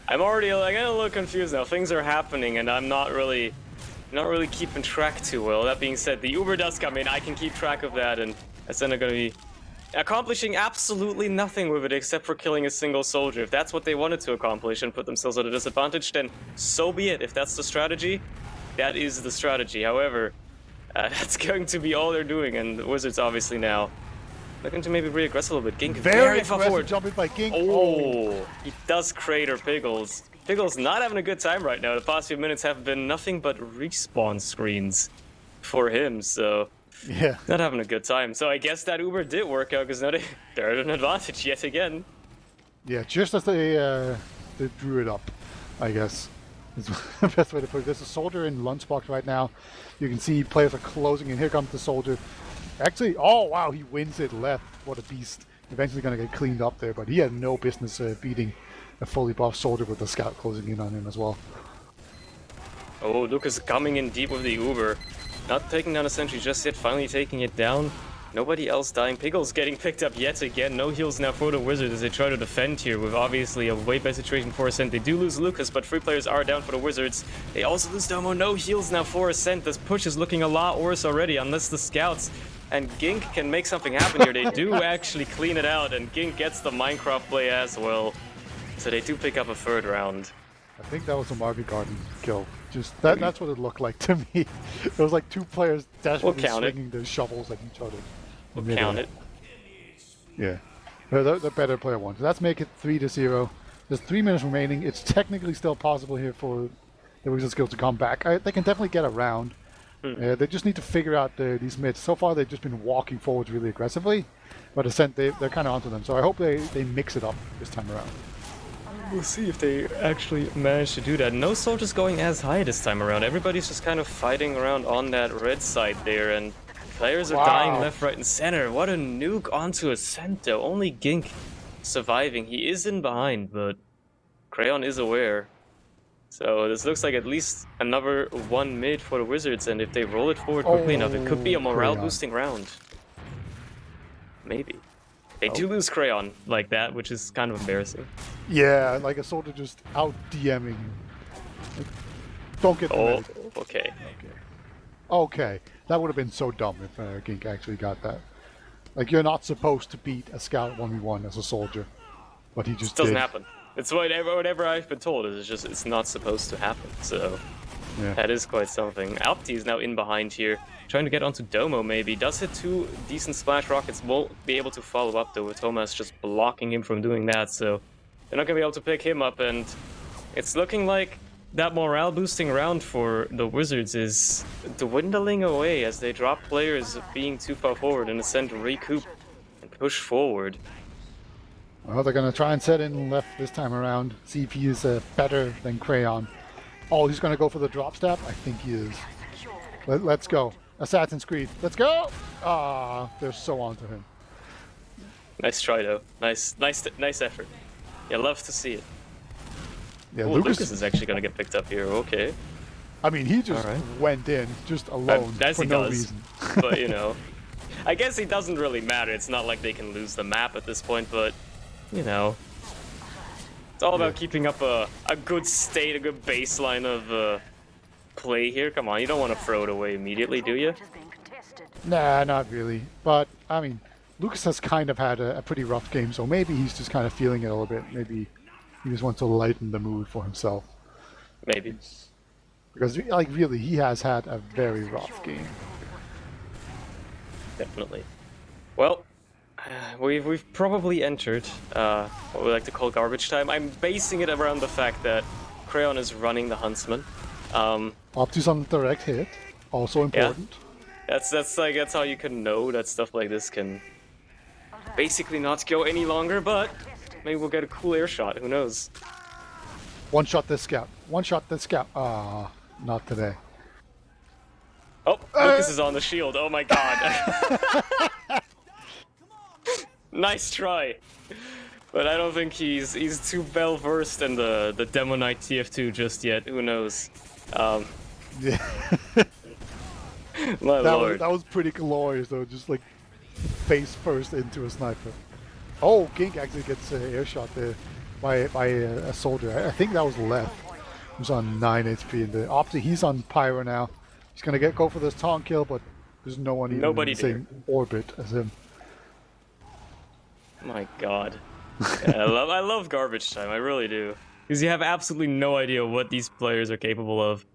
I'm already like a little confused now. Things are happening, and I'm not really keeping track too well. That being said, the Uber does come in. I can keep track of that, and Ascent are going to be accomplishing absolutely nothing with it except for killing a single soldier. If that's what they wanted to accomplish and put themselves at a disadvantage, then so be it. If that's the strategy, that is the strategy. However, that's going to be all they're doing, and the Wizards obviously now looking to maybe re-aggress a little bit. Gink very far forward. Jumping by Gink. Oh, he does crater Piggles. Piggles not having a good time right now. The past few minutes have been nothing but respawn screens for him, so yeah, not having a good time. So I guess that Uber did work out, because now they're at an advantage yet again. Yeah, just as they drew it up, I guess is the best way to put it. There's a soldier in lunchbox right now. You can see players are closing in. Here comes the soldier. Actually, oh wow, he wins it left. What a beast. Eventually going to get cleaned up there, but he had no business beating a fully buffed soldier with the scout closing in on him as well. Oh, Lucas coming in deep with the Uber. Not taking down a sentry just yet, finally taking it down. Nobody else dying. Piggles getting picked up yet again. No heals now for the Wizards as they try to defend here with obviously a way better situation for Ascent. They do lose Lucas, but 3 players are down for the Wizards. They also lose Domo. No heals now for Ascent. This push is looking a lot worse already, unless the scouts and Gink can make something happen here. They do actually clean it out, and Gink gets the Minecraft play as well. So they do pick up a 3rd round. I think that was a Marvy Garden kill. Just that's what it looked like to me. It was like 2 players desperately swinging their shovels at each other. We'll count it. Yeah. The better player won. So let's make it 3-0. There's 3 minutes remaining. It's technically still possible here for the Wizards Guild to come back. They can definitely get around. They just need to figure out these mids. So far, they've just been walking forwards really aggressively, but Ascent, they're kind of onto them. So I hope they mix it up this time around. We'll see if they actually manage to do that. No soldiers going as high this time around. Everybody's just kind of fighting around on that red side there, and players are dying left, right, and center. What a nuke onto Ascent, though. Only Gink surviving. He is in behind, but Crayon is aware. So this looks like at least another 1 mid for the Wizards, and if they roll it forward quickly enough, it could be a morale-boosting round. Maybe. They do lose Crayon like that, which is kind of embarrassing. Yeah, like a soldier just out DMing. Don't get the medic. Okay. Okay. That would have been so dumb if Gink actually got that. Like, you're not supposed to beat a scout 1v1 as a soldier, but he just doesn't happen. It's whatever I've been told. It's not supposed to happen. So that is quite something. Alpti is now in behind here, trying to get onto Domo maybe. Does hit 2 decent splash rockets. Won't be able to follow up though, with Thomas just blocking him from doing that. So they're not gonna be able to pick him up, and it's looking like that morale boosting round for the Wizards is dwindling away as they drop players being too far forward and Ascent recoup and push forward. Well, they're going to try and set in left this time around. See if he is better than Crayon. Oh, he's going to go for the drop step? I think he is. Let's go. Assassin's Creed. Let's go! Ah, they're so onto him. Nice try, though. Nice effort. Yeah, love to see it. Yeah, Ooh, Lucas is actually going to get picked up here. Okay. I mean, he just went in, just alone, for no reason. But, you know, I guess it doesn't really matter. It's not like they can lose the map at this point, but, you know, it's all about keeping up a good state, a good baseline of play here. Come on, you don't want to throw it away immediately, do you? Nah, not really. But, I mean, Lucas has kind of had a pretty rough game, so maybe he's just kind of feeling it a little bit. Maybe he just wants to lighten the mood for himself. Maybe. Because, like, really, he has had a very rough game. Definitely. Well, we've probably entered what we like to call garbage time. I'm basing it around the fact that Crayon is running the Huntsman. Opti's on the direct hit, also important. Yeah. That's how you can know that stuff like this can basically not go any longer, but maybe we'll get a cool air shot, who knows. One shot this scout. One shot this scout. Ah, not today. Oh, Lucas is on the shield. Oh my god. Nice try. But I don't think he's too well versed in the Demo Knight TF2 just yet. Who knows? Yeah. My lord. That was pretty glorious though, just like face first into a sniper. Oh, Gink actually gets an air shot there by a soldier. I think that was left. Who's on 9 HP in the Opti. He's on Pyro now. He's gonna go for this taunt kill, but there's no one even in the same orbit as him. My god. Yeah, I love garbage time, I really do. Because you have absolutely no idea what these players are capable of.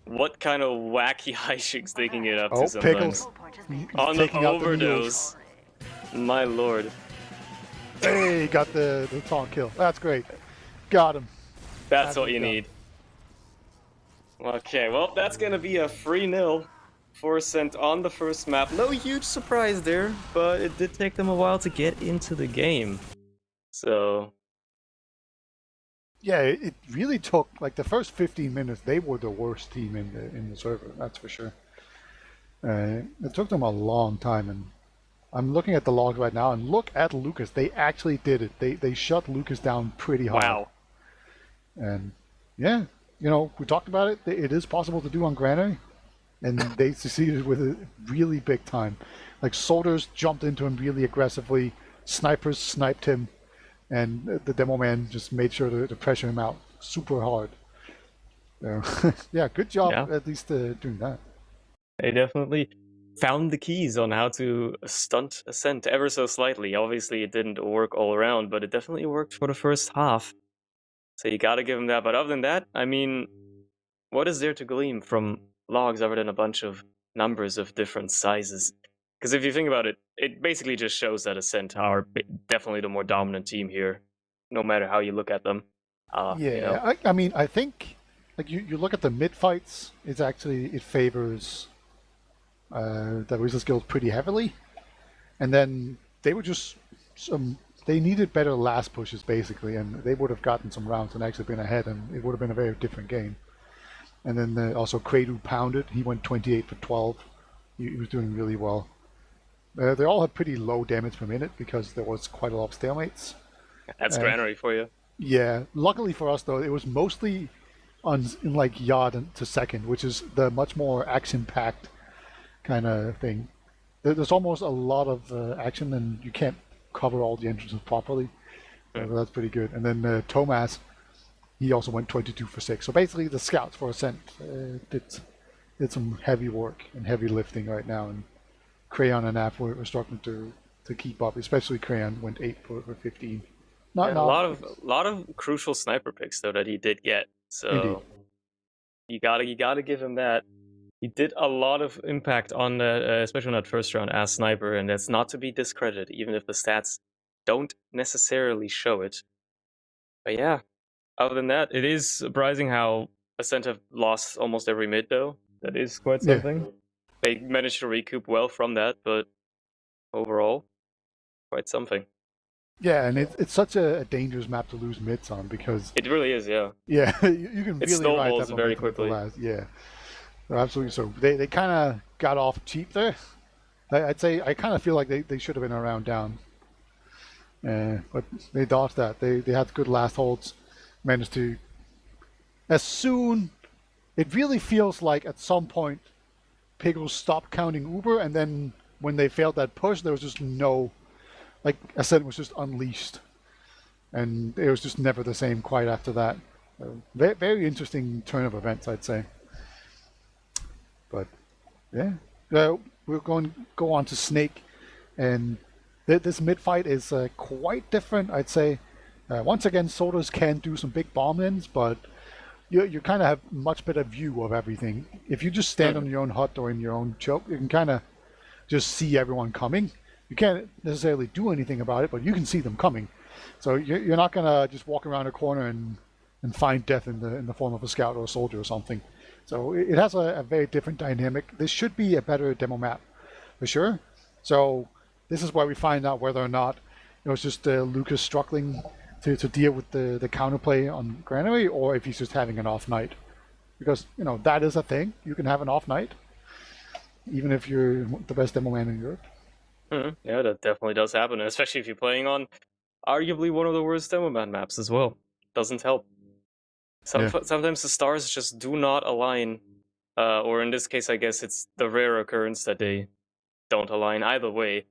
What kind of wacky hijinks they can get up to sometimes. On the overdose. My lord. Hey, got the taunt kill. That's great. Got him. That's what you need. Okay, well, that's gonna be a 3-0 for Ascent on the first map. No huge surprise there, but it did take them a while to get into the game. So... yeah, it really took, like, the first 15 minutes, they were the worst team in the server, that's for sure. It took them a long time, and I'm looking at the logs right now, and look at Lucas. They actually did it. They shut Lucas down pretty hard. Wow. And, yeah, you know, we talked about it. It is possible to do on Granary, and they succeeded with it really big time. Like, soldiers jumped into him really aggressively, snipers sniped him, and the demo man just made sure to pressure him out super hard. So, yeah, good job at least doing that. They definitely found the keys on how to stunt Ascent ever so slightly. Obviously, it didn't work all around, but it definitely worked for the first half. So you gotta give them that. But other than that, I mean, what is there to glean from logs other than a bunch of numbers of different sizes? Because if you think about it, it basically just shows that Ascent are definitely the more dominant team here, no matter how you look at them. Yeah, you know? I mean, I think, like, you look at the mid fights, it favors the Wizards Guild pretty heavily, and then they were just they needed better last pushes basically, and they would have gotten some rounds and actually been ahead, and it would have been a very different game. And then also Kradu pounded. He went 28 for 12. He was doing really well. They all had pretty low damage per minute because there was quite a lot of stalemates. That's Granary for you. Yeah. Luckily for us, though, it was mostly in like yard to second, which is the much more action-packed kind of thing. There's almost a lot of action, and you can't cover all the entrances properly. So that's pretty good. And then Tomas, he also went 22 for 6. So basically, the scouts for Ascent did some heavy work and heavy lifting right now, and Crayon and App were struggling to keep up. Especially Crayon went 8 for 15. A lot of crucial sniper picks though that he did get. So indeed. you gotta give him that. He did a lot of impact on the, especially on that first round as sniper, and that's not to be discredited, even if the stats don't necessarily show it. But yeah, other than that, it is surprising how Ascent have lost almost every mid, though. That is quite Yeah. something. They managed to recoup well from that, but overall, quite something. Yeah, and it's such a dangerous map to lose mids on because It really is, yeah. yeah, you can It really ride snowballs that very momentum at the quickly. last. Yeah, absolutely. So they kind of got off cheap there. I'd say I kind of feel like they should have been a round down, but they dodged that. They had good last holds, managed to. As soon, it really feels like at some point, Pickles stopped counting Uber, and then when they failed that push, there was just no, like Ascent was just unleashed, and it was just never the same quite after that. Very, very interesting turn of events, I'd say. But yeah, we're going to go on to Snake, and this mid fight is quite different, I'd say. Once again, Sodas can do some big bomb ins, but you kind of have much better view of everything. If you just stand on your own hut or in your own choke, you can kind of just see everyone coming. You can't necessarily do anything about it, but you can see them coming. So you're not gonna just walk around a corner and find death in the form of a scout or a soldier or something. So it has a very different dynamic. This should be a better demo map for sure. So this is where we find out whether or not it's just Lucas struggling to deal with the counterplay on Granary, or if he's just having an off night. Because that is a thing. You can have an off night, even if you're the best demo man in Europe. Yeah, that definitely does happen, especially if you're playing on arguably one of the worst demo man maps as well. Doesn't help. Sometimes the stars just do not align, or in this case, I guess it's the rare occurrence that they don't align. Either way,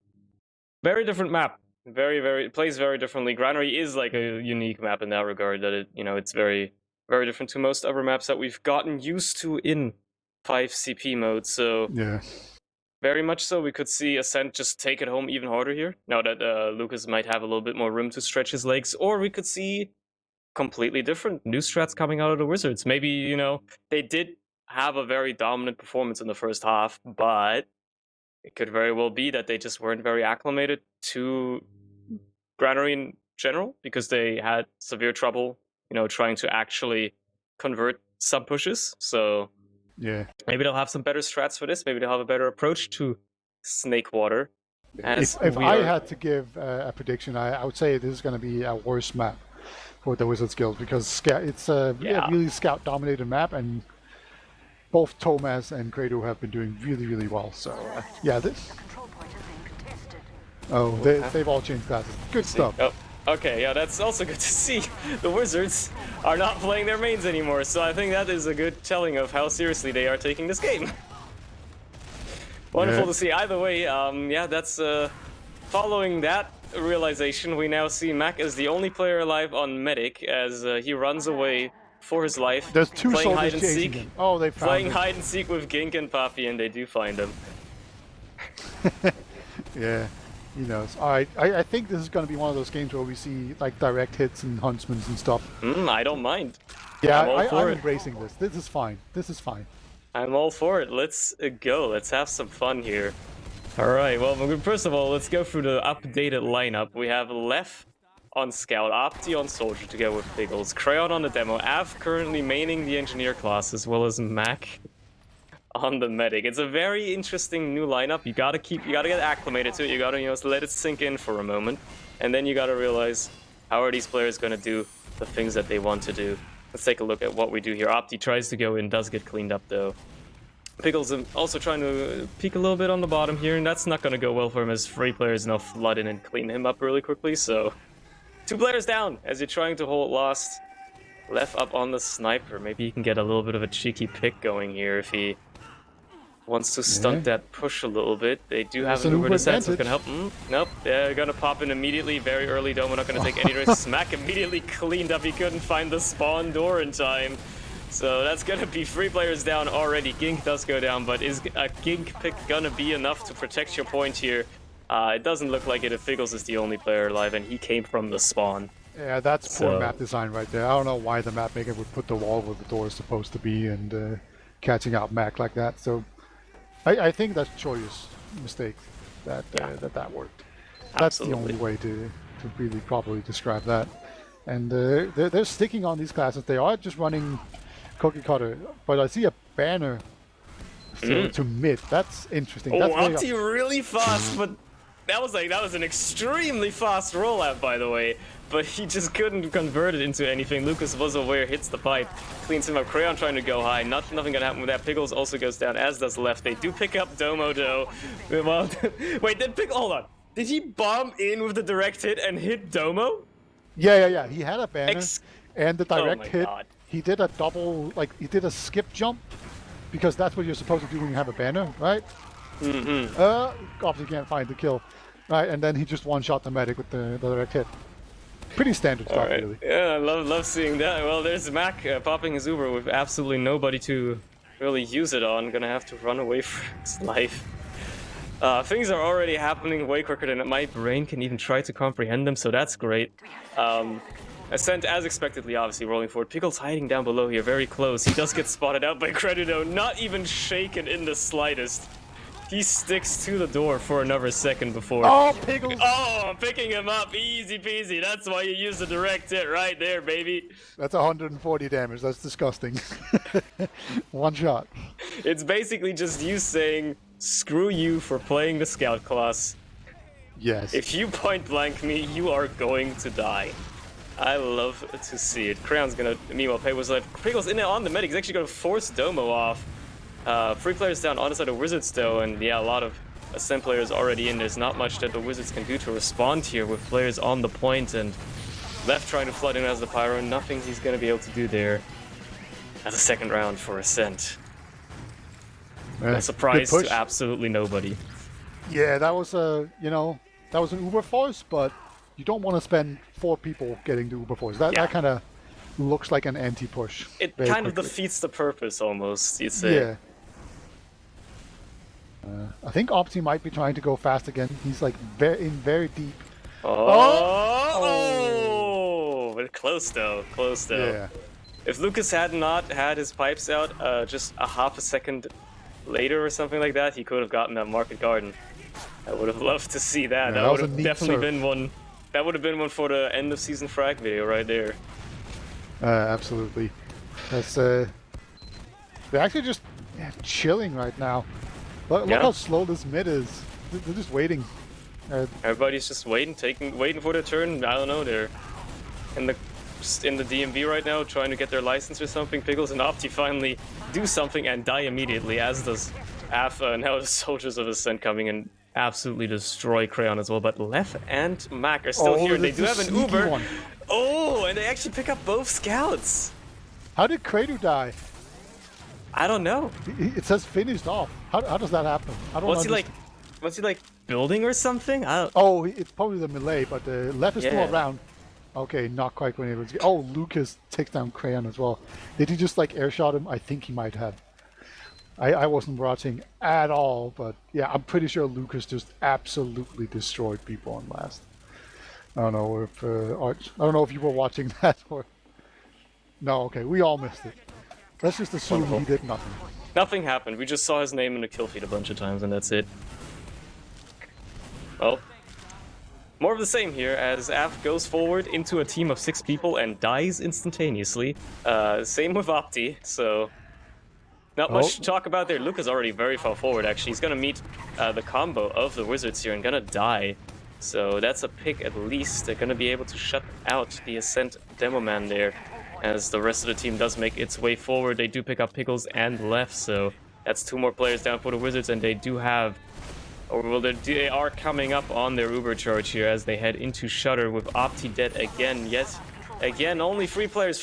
very different map. It plays very differently. Granary is like a unique map in that regard. That it's very, very different to most other maps that we've gotten used to in 5CP mode. So Yeah. very much so, we could see Ascent just take it home even harder here. Now that Lucas might have a little bit more room to stretch his legs, or we could see completely different new strats coming out of the Wizards. Maybe, they did have a very dominant performance in the first half, but it could very well be that they just weren't very acclimated to Granary in general, because they had severe trouble, trying to actually convert sub pushes. So Yeah. maybe they'll have some better strats for this. Maybe they'll have a better approach to Snake Water. If I had to give a prediction, I would say this is going to be a worse map for the Wizards Guild, because it's a really scout-dominated map, and both Thomas and Credo have been doing really, really well. So they've all changed classes. Good stuff. Oh, okay, yeah, that's also good to see. The Wizards are not playing their mains anymore, so I think that is a good telling of how seriously they are taking this game. Wonderful to see. Either way, that's following that realization, we now see Mac as the only player alive on Medic as he runs away for his life. There's two playing hide soldiers and chasing seek. him. Oh, they found playing him. hide and seek with Gink and Papi, and they do find him. Yeah, he knows. All right, I think this is going to be one of those games where we see like direct hits and huntsmans and stuff. I don't mind. Yeah, I'm embracing this. This is fine. This is fine. I'm all for it. Let's go. Let's have some fun here. Alright, well, first of all, let's go through the updated lineup. We have Lef on Scout, Opti on Soldier together with Pickles, Crayon on the demo, Av currently maining the Engineer class, as well as Mac on the Medic. It's a very interesting new lineup. You gotta get acclimated to it. You gotta, let it sink in for a moment. And then you gotta realize, how are these players gonna do the things that they want to do? Let's take a look at what we do here. Opti tries to go in, does get cleaned up though. Pickles also trying to peek a little bit on the bottom here, and that's not going to go well for him as 3 players now flood in and clean him up really quickly, so 2 players down as you're trying to hold Lost. Left up on the sniper. Maybe he can get a little bit of a cheeky pick going here if he wants to stunt that push a little bit. They do have an Uber descent, so it's going to help. Nope, they're going to pop in immediately, very early though. We're not going to take any risks. Smack immediately cleaned up. He couldn't find the spawn door in time. So that's gonna be 3 players down already. Gink does go down, but is a Gink pick gonna be enough to protect your point here? It doesn't look like it if Figgles is the only player alive, and he came from the spawn. Yeah, that's poor map design right there. I don't know why the map maker would put the wall where the door is supposed to be and catching out Mac like that. So I think that's Choi's mistake that worked. That's the only way to really properly describe that. And they're sticking on these classes. They are just running cookie cutter, but I see a banner to mid. That's interesting. Oh, That's Opti really fast, but that was an extremely fast rollout, by the way. But he just couldn't convert it into anything. Lucas was aware, hits the pipe, cleans him up. Crayon trying to go high. Nothing gonna happen with that. Pickles also goes down, as does Left. They do pick up Domo though. Well, wait, hold on. Did he bomb in with the direct hit and hit Domo? Yeah. He had a banner and the direct hit. God. He did a double, like he did a skip jump because that's what you're supposed to do when you have a banner, right? Obviously can't find the kill, right? And then he just one-shot the medic with the direct hit. Pretty standard stuff, really. Yeah, I love seeing that. Well, there's Mac popping his Uber with absolutely nobody to really use it on. Gonna have to run away for his life. Things are already happening way quicker than my brain can even try to comprehend them, so that's great. Ascent, as expectedly, obviously rolling forward. Pickles hiding down below here, very close. He does get spotted out by Credito, not even shaken in the slightest. He sticks to the door for another second before. Oh, Pickles! Oh, I'm picking him up, easy peasy. That's why you use the direct hit right there, baby. That's 140 damage. That's disgusting. One shot. It's basically just you saying, screw you for playing the scout class. Yes. If you point blank me, you are going to die. I love to see it. Crayon's gonna, meanwhile, Pay was left. Pickles in there on the medic. He's actually gonna force Domo off. 3 players down on the side of Wizards though, and yeah, a lot of Ascent players already in. There's not much that the Wizards can do to respond here with players on the point, and Left trying to flood in as the Pyro. Nothing he's gonna be able to do there. As a second round for Ascent. A surprise to absolutely nobody. Yeah, that was that was an Uber force, but you don't want to spend 4 people getting the Uber force. That kind of looks like an anti-push. It kind of defeats the purpose almost, you'd say. Yeah. I think Opti might be trying to go fast again. He's like very deep. But close though, Yeah. If Lucas had not had his pipes out just a half a second later or something like that, he could have gotten that Market Garden. I would have loved to see that. Yeah, that would have definitely been one. That would have been one for the end of season frag video right there. Absolutely. That's they're actually just chilling right now. Look how slow this mid is. They're just waiting. Everybody's just waiting for their turn. I don't know. They're in the DMV right now, trying to get their license or something. Pickles and Opti finally do something and die immediately, as does Alpha. And now the soldiers of Ascent coming and absolutely destroy Crayon as well. But Lef and Mac are still here, and they do have an Uber. One. Oh, and they actually pick up both scouts. How did Kradu die? I don't know. It says finished off. How does that happen? I don't know. Was he like building or something? Oh, it's probably the melee, but the left is still around. Okay, not quite when it was. Oh, Lucas takes down Crayon as well. Did he just like air shot him? I think he might have. I wasn't watching at all, but yeah, I'm pretty sure Lucas just absolutely destroyed people on last. I don't know if Arch, I don't know if you were watching that or no. Okay, we all missed it. Let's just assume he did nothing. Nothing happened. We just saw his name in the kill feed a bunch of times, and that's it. Well, more of the same here as Af goes forward into a team of 6 people and dies instantaneously. Same with Opti, so not much to talk about there. Luca's already very far forward, actually. He's gonna meet the combo of the Wizards here and gonna die. So that's a pick at least. They're gonna be able to shut out the Ascent demo man there. As the rest of the team does make its way forward, they do pick up Pickles and Left, so that's 2 more players down for the Wizards, and they do have, or well, they are coming up on their Uber charge here as they head into Shutter with Opti dead again. Yes, again, only 3 players,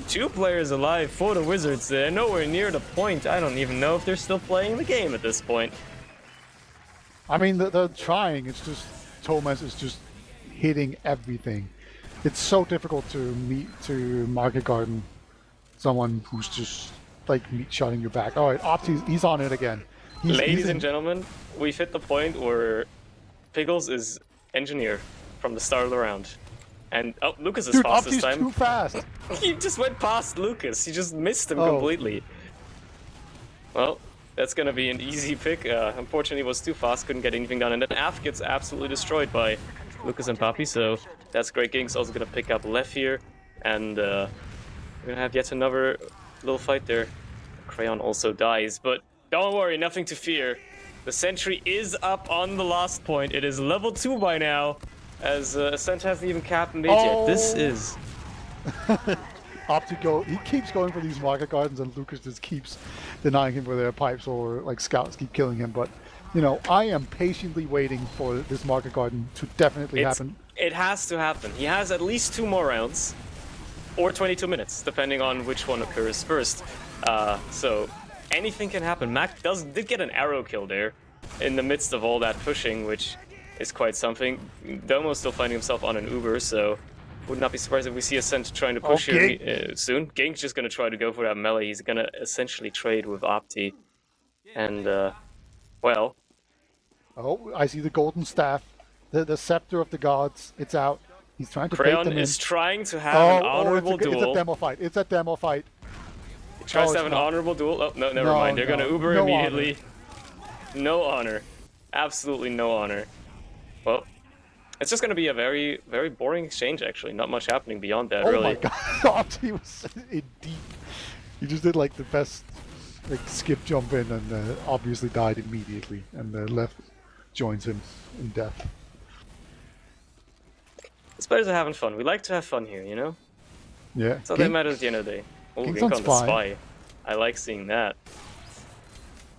2 players alive for the Wizards. They're nowhere near the point. I don't even know if they're still playing the game at this point. I mean, they're trying. It's just Thomas is just hitting everything. It's so difficult to Market Garden someone who's just like meat shotting your back. All right, Opti, he's on it again. Ladies and gentlemen, we've hit the point where Pickles is engineer from the start of the round. And oh, Lucas is fast this time. Too fast. He just went past Lucas. He just missed him completely. Well, that's gonna be an easy pick. Unfortunately, it was too fast, couldn't get anything done. And then Af gets absolutely destroyed by Lucas and Papi, so that's great. Ging's also gonna pick up Left here, and we're gonna have yet another little fight there. Crayon also dies, but don't worry, nothing to fear. The sentry is up on the last point. It is level 2 by now, as Ascent hasn't even capped mid yet. This is... Opti he keeps going for these market gardens, and Lucas just keeps denying him with their pipes, or like scouts keep killing him. But you know, I am patiently waiting for this market garden to definitely happen. It has to happen. He has at least 2 more rounds, or 22 minutes, depending on which one occurs first. So anything can happen. Mac did get an arrow kill there in the midst of all that pushing, which is quite something. Domo's still finding himself on an Uber, so would not be surprised if we see Ascent trying to push here soon. Gink's just going to try to go for that melee. He's going to essentially trade with Opti. And, well... Oh, I see the golden staff. The scepter of the gods. It's out. He's trying to Crayon is trying to have an honorable duel. It's a demo fight. It's a demo fight. He tries to have an honorable duel. Oh, no, never mind. They're going to Uber immediately. Honor. No honor. Absolutely no honor. Well... It's just going to be a very, very boring exchange, actually. Not much happening beyond that, really. Oh my god, he was in deep. He just did like the best like skip jump in, and obviously died immediately, and left joins him in death. It's better than having fun. We like to have fun here, you know? Yeah. That's all that matters at the end of the day. Oh, Gink on the spy. I like seeing that.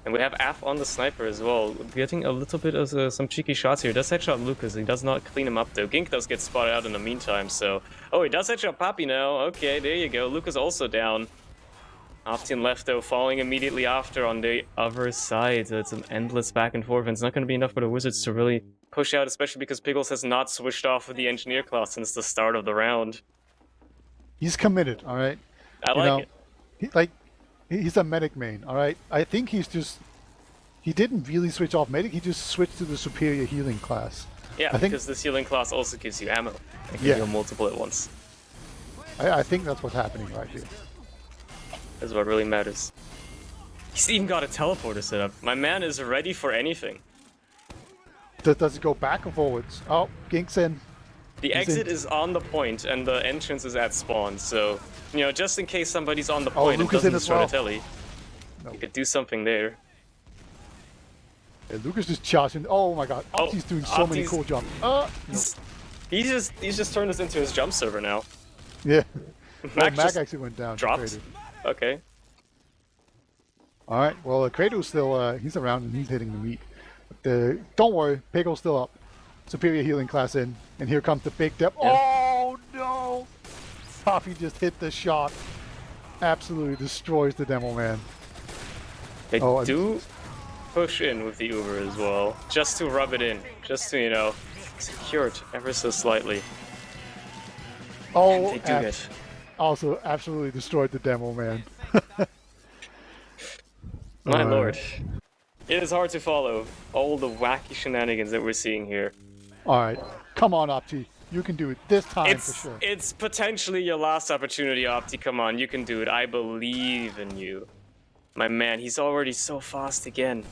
And we have Af on the sniper as well, getting a little bit of some cheeky shots here. Does headshot Lucas, he does not clean him up though. Gink does get spotted out in the meantime, so... Oh, he does headshot Papi now. Okay, there you go. Lucas also down. Opti and left though, falling immediately after on the other side. It's an endless back and forth, and it's not going to be enough for the Wizards to really push out, especially because Pickles has not switched off with the Engineer class since the start of the round. He's committed, alright? I like it. He's a medic main, alright? I think he didn't really switch off medic, he just switched to the superior healing class. Yeah, because this healing class also gives you ammo. It can heal multiple at once. I think that's what's happening right here. That's what really matters. He's even got a teleporter set up. My man is ready for anything. Does it go back or forwards? Oh, Gink's in. The exit is on the point, and the entrance is at spawn, so... You know, just in case somebody's on the point and doesn't destroy the telly, you could do something there. Yeah, Lucas just charging. Oh my god, Opti's doing so many cool jumps. Nope. He's just turned this into his jump server now. Yeah. Mac actually went down. Dropped. Okay. Alright, well, Kratos still, he's around and he's hitting the meat. But, don't worry, Pickle's still up. Superior healing class in, and here comes the big depth. Yeah. Oh no! Papi just hit the shot. Absolutely destroys the demo man. They do push in with the Uber as well, just to rub it in, just to, you know, secure it ever so slightly. Oh, they do it. Also absolutely destroyed the demo man. My lord. It is hard to follow all the wacky shenanigans that we're seeing here. Alright, come on Opti. You can do it this time for sure. It's potentially your last opportunity, Opti. Come on, you can do it. I believe in you. My man, he's already so fast again.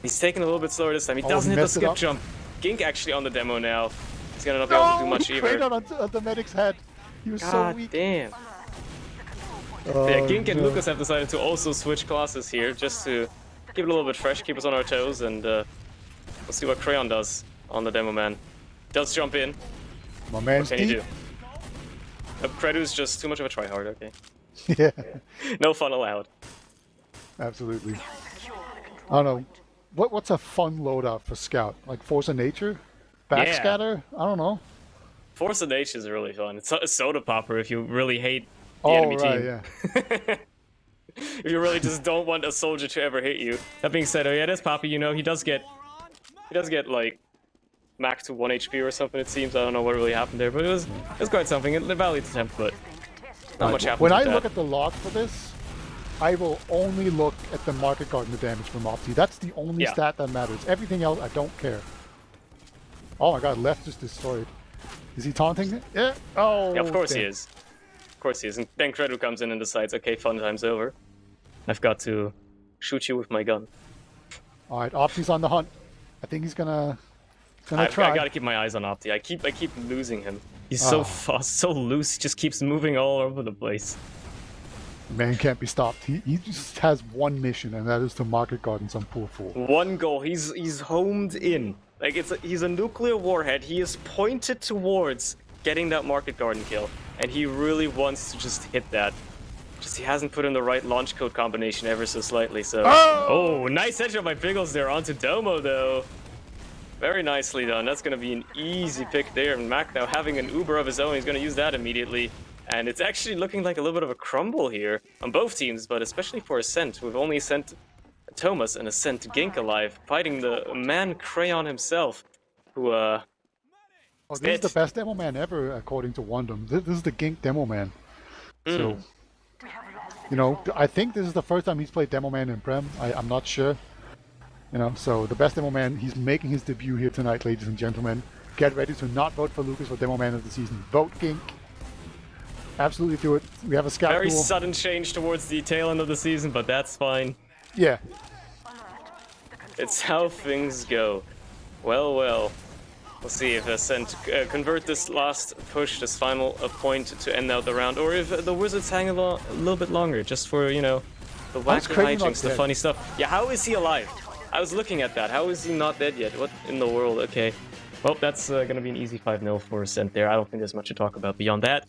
He's taking a little bit slower this time. He doesn't hit the skip jump. Gink actually on the demo now. He's gonna not be able to do much either. On the medic's head. He was so weak. Damn. Yeah, Gink and Lucas have decided to also switch classes here, just to keep it a little bit fresh, keep us on our toes, and we'll see what Crayon does on the demo man. Does jump in. My man's what can you do? Credu's just too much of a tryhard, okay. Yeah. No fun allowed. Absolutely. I don't know. What's a fun loadout for Scout? Like Force of Nature? Backscatter? I don't know. Force of Nature is really fun. It's a soda popper if you really hate the enemy team. Yeah. If you really just don't want a soldier to ever hit you. That being said, oh yeah, this Papi, you know, he does get like max to 1 HP or something, it seems. I don't know what really happened there, but it was quite something. It valiant attempt, but not much happened. When I look at the log for this, I will only look at the market garden damage from Opti. That's the only stat that matters. Everything else, I don't care. Oh my god, left just destroyed. Is he taunting it? Yeah. Oh. Yeah, of course he is. Of course he is. And then Credu comes in and decides, okay, fun time's over. I've got to shoot you with my gun. All right, Opti's on the hunt. I think he's gonna try. I gotta keep my eyes on Opti. I keep losing him. He's so fast, so loose. He just keeps moving all over the place. Man can't be stopped. He just has one mission, and that is to market garden some poor fool. One goal. He's homed in. Like he's a nuclear warhead. He is pointed towards getting that market garden kill, and he really wants to just hit that. Just he hasn't put in the right launch code combination ever so slightly. So oh, nice headshot by Pickles there onto Domo though. Very nicely done. That's going to be an easy pick there. And Mac now having an Uber of his own, he's going to use that immediately. And it's actually looking like a little bit of a crumble here on both teams, but especially for Ascent. We've only sent Thomas and Ascent Gink alive, fighting the man Crayon himself, who, Oh, this is the best demo man ever, according to Wandom. This is the Gink demo man. So, you know, I think this is the first time he's played demo man in Prem. I'm not sure. You know, so the best demo man, he's making his debut here tonight, ladies and gentlemen. Get ready to not vote for Lucas for demo man of the season. Vote Gink. Absolutely do it. We have a scout very pool. sudden change towards the tail end of the season, but that's fine. Yeah. It's how things go. Well, well. We'll see if Ascent convert this last push, this final point to end out the round, or if the Wizards hang a little bit longer, just for, you know, the wacky hijinks, the funny stuff. Yeah, how is he alive? I was looking at that. How is he not dead yet? What in the world? Okay. Well, that's going to be an easy 5-0 for Ascent there. I don't think there's much to talk about beyond that.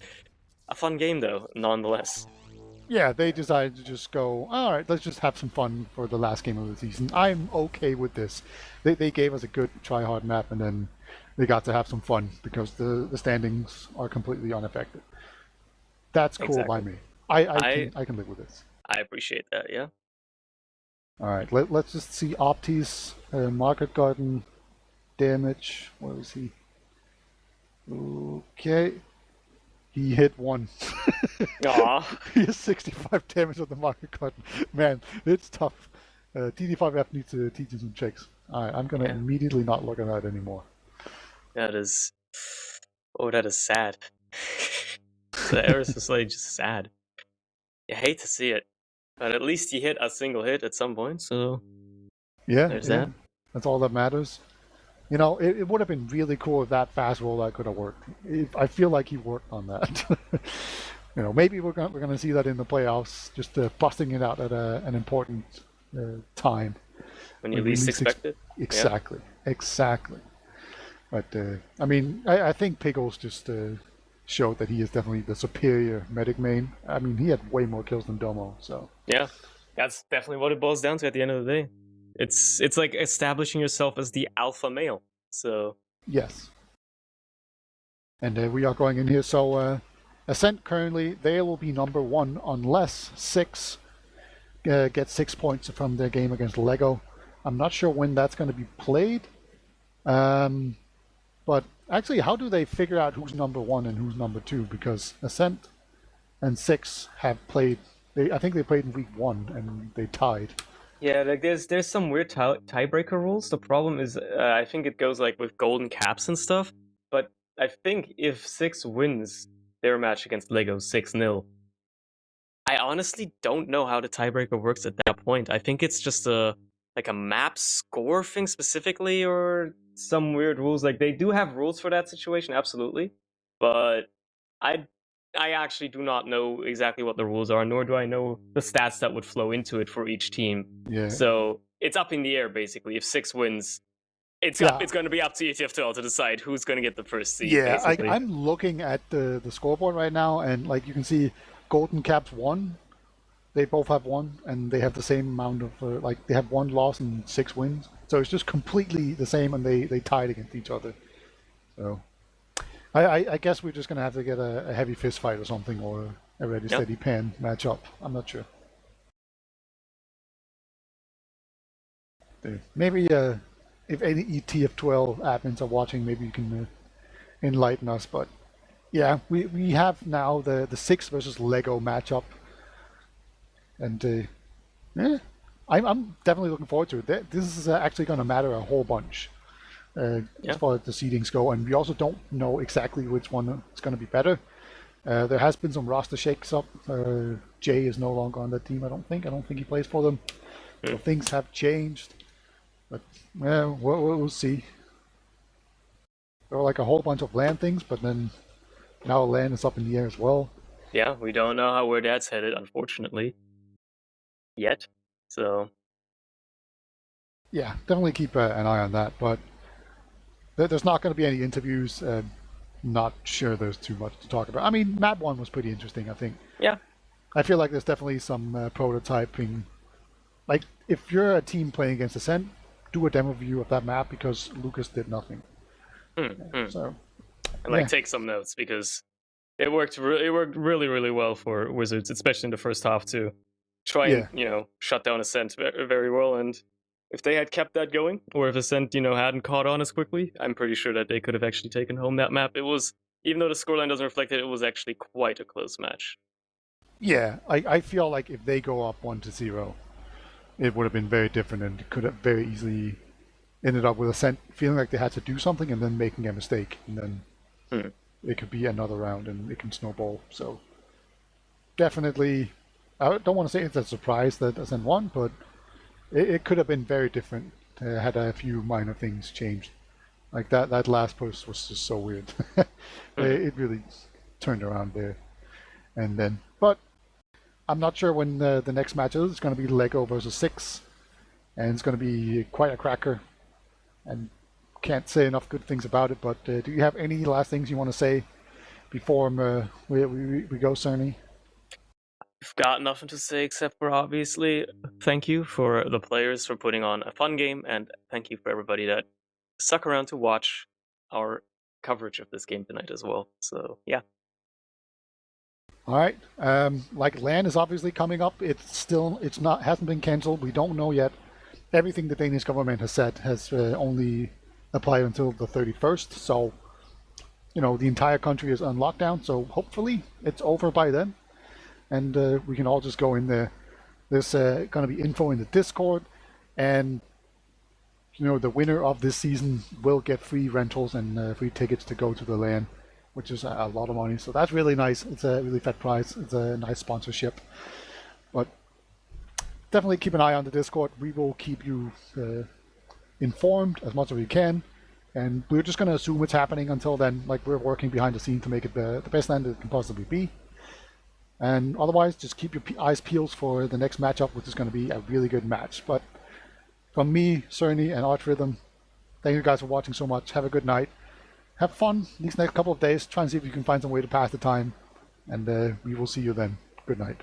A fun game, though, nonetheless. Yeah, they decided to just go, all right, let's just have some fun for the last game of the season. I'm okay with this. They gave us a good try-hard map, and then they got to have some fun because the standings are completely unaffected. That's cool by me. I can live with this. I appreciate that, yeah. All right, let's just see Opti's market garden damage. Where is he? Okay. He hit one. Aww. He has 65 damage on the market garden. Man, it's tough. TD5F needs to teach him some tricks. All right, I'm going to immediately not look at that anymore. That is... Oh, that is sad. The Eris is like just sad. You hate to see it. But at least he hit a single hit at some point, so... Yeah, there's that. That's all that matters. You know, it would have been really cool if that fast roll that could have worked. I feel like he worked on that. You know, maybe we're gonna see that in the playoffs, just busting it out at an important time. When you least expect it? Exactly, exactly. But, I mean, I think Pickles just showed that he is definitely the superior medic main. I mean, he had way more kills than Domo, so... Yeah, that's definitely what it boils down to at the end of the day. It's like establishing yourself as the alpha male, so... Yes. And we are going in here, so Ascent currently, they will be number 1 unless 6 get 6 points from their game against Lego. I'm not sure when that's going to be played. But actually, how do they figure out who's number 1 and who's number 2? Because Ascent and 6 have played... I think they played in week 1 and they tied. Yeah, like there's some weird tiebreaker rules. The problem is, I think it goes like with golden caps and stuff. But I think if 6 wins their match against Lego 6-0, I honestly don't know how the tiebreaker works at that point. I think it's just a map score thing specifically, or some weird rules. Like they do have rules for that situation, absolutely. But I actually do not know exactly what the rules are, nor do I know the stats that would flow into it for each team. Yeah. So it's up in the air, basically. If 6 wins, it's going to be up to ETF2L to decide who's going to get the first seed. Yeah, I'm looking at the scoreboard right now, and like you can see, Golden Caps won. They both have 1, and they have the same amount of like they have 1 loss and 6 wins. So it's just completely the same, and they tied against each other. So. I guess we're just going to have to get a heavy fist fight or something, or a ready, steady pan matchup. I'm not sure. Maybe if any ETF2L admins are watching, maybe you can enlighten us. But yeah, we have now the 6 versus Lego matchup. And I'm definitely looking forward to it. This is actually going to matter a whole bunch. As far as the seedings go, and we also don't know exactly which one is going to be better. There has been some roster shakes up. Jay is no longer on the team. I don't think he plays for them. So things have changed, but we'll see. There were like a whole bunch of land things, but then now land is up in the air as well. Yeah, we don't know where that's headed, unfortunately, yet. So Yeah, definitely keep an eye on that. But there's not going to be any interviews. Not sure there's too much to talk about. I mean, map one was pretty interesting, I think. yeah. I feel like there's definitely some prototyping. Like, if you're a team playing against Ascent, do a demo view of that map because Lucas did nothing. Hmm. So, And like yeah. take some notes because it worked. It worked really, really well for Wizards, especially in the first half to try and Yeah. shut down Ascent very well. And if they had kept that going, or if Ascent hadn't caught on as quickly, I'm pretty sure that they could have actually taken home that map. It was, even though the scoreline doesn't reflect it, it was actually quite a close match. Yeah. I feel like if they go up 1-0, it would have been very different and could have very easily ended up with Ascent feeling like they had to do something and then making a mistake. And then Hmm. it could be another round and it can snowball. So, definitely, I don't want to say it's a surprise that Ascent won, but it could have been very different had a few minor things changed. Like that last post was just so weird. Hmm. It really turned around there. And then, but I'm not sure when the next match is. It's going to be Lego versus Six, and it's going to be quite a cracker. And can't say enough good things about it. But do you have any last things you want to say before we go, Cerny? I've got nothing to say except for obviously thank you for the players for putting on a fun game, and thank you for everybody that stuck around to watch our coverage of this game tonight as well. So yeah. All right. Like LAN is obviously coming up. It's not hasn't been cancelled. We don't know yet. Everything the Danish government has said has only applied until the 31st. So the entire country is on lockdown. So hopefully it's over by then, and we can all just go in there. There's going to be info in the Discord, and the winner of this season will get free rentals and free tickets to go to the LAN, which is a lot of money. So that's really nice. It's a really fat price. It's a nice sponsorship. But definitely keep an eye on the Discord. We will keep you informed as much as we can. And we're just going to assume it's happening until then. Like, we're working behind the scene to make it the best land it can possibly be. And otherwise, just keep your eyes peeled for the next matchup, which is going to be a really good match. But from me, Surny, and Archrhythm, thank you guys for watching so much. Have a good night. Have fun these next couple of days. Try and see if you can find some way to pass the time. And we will see you then. Good night.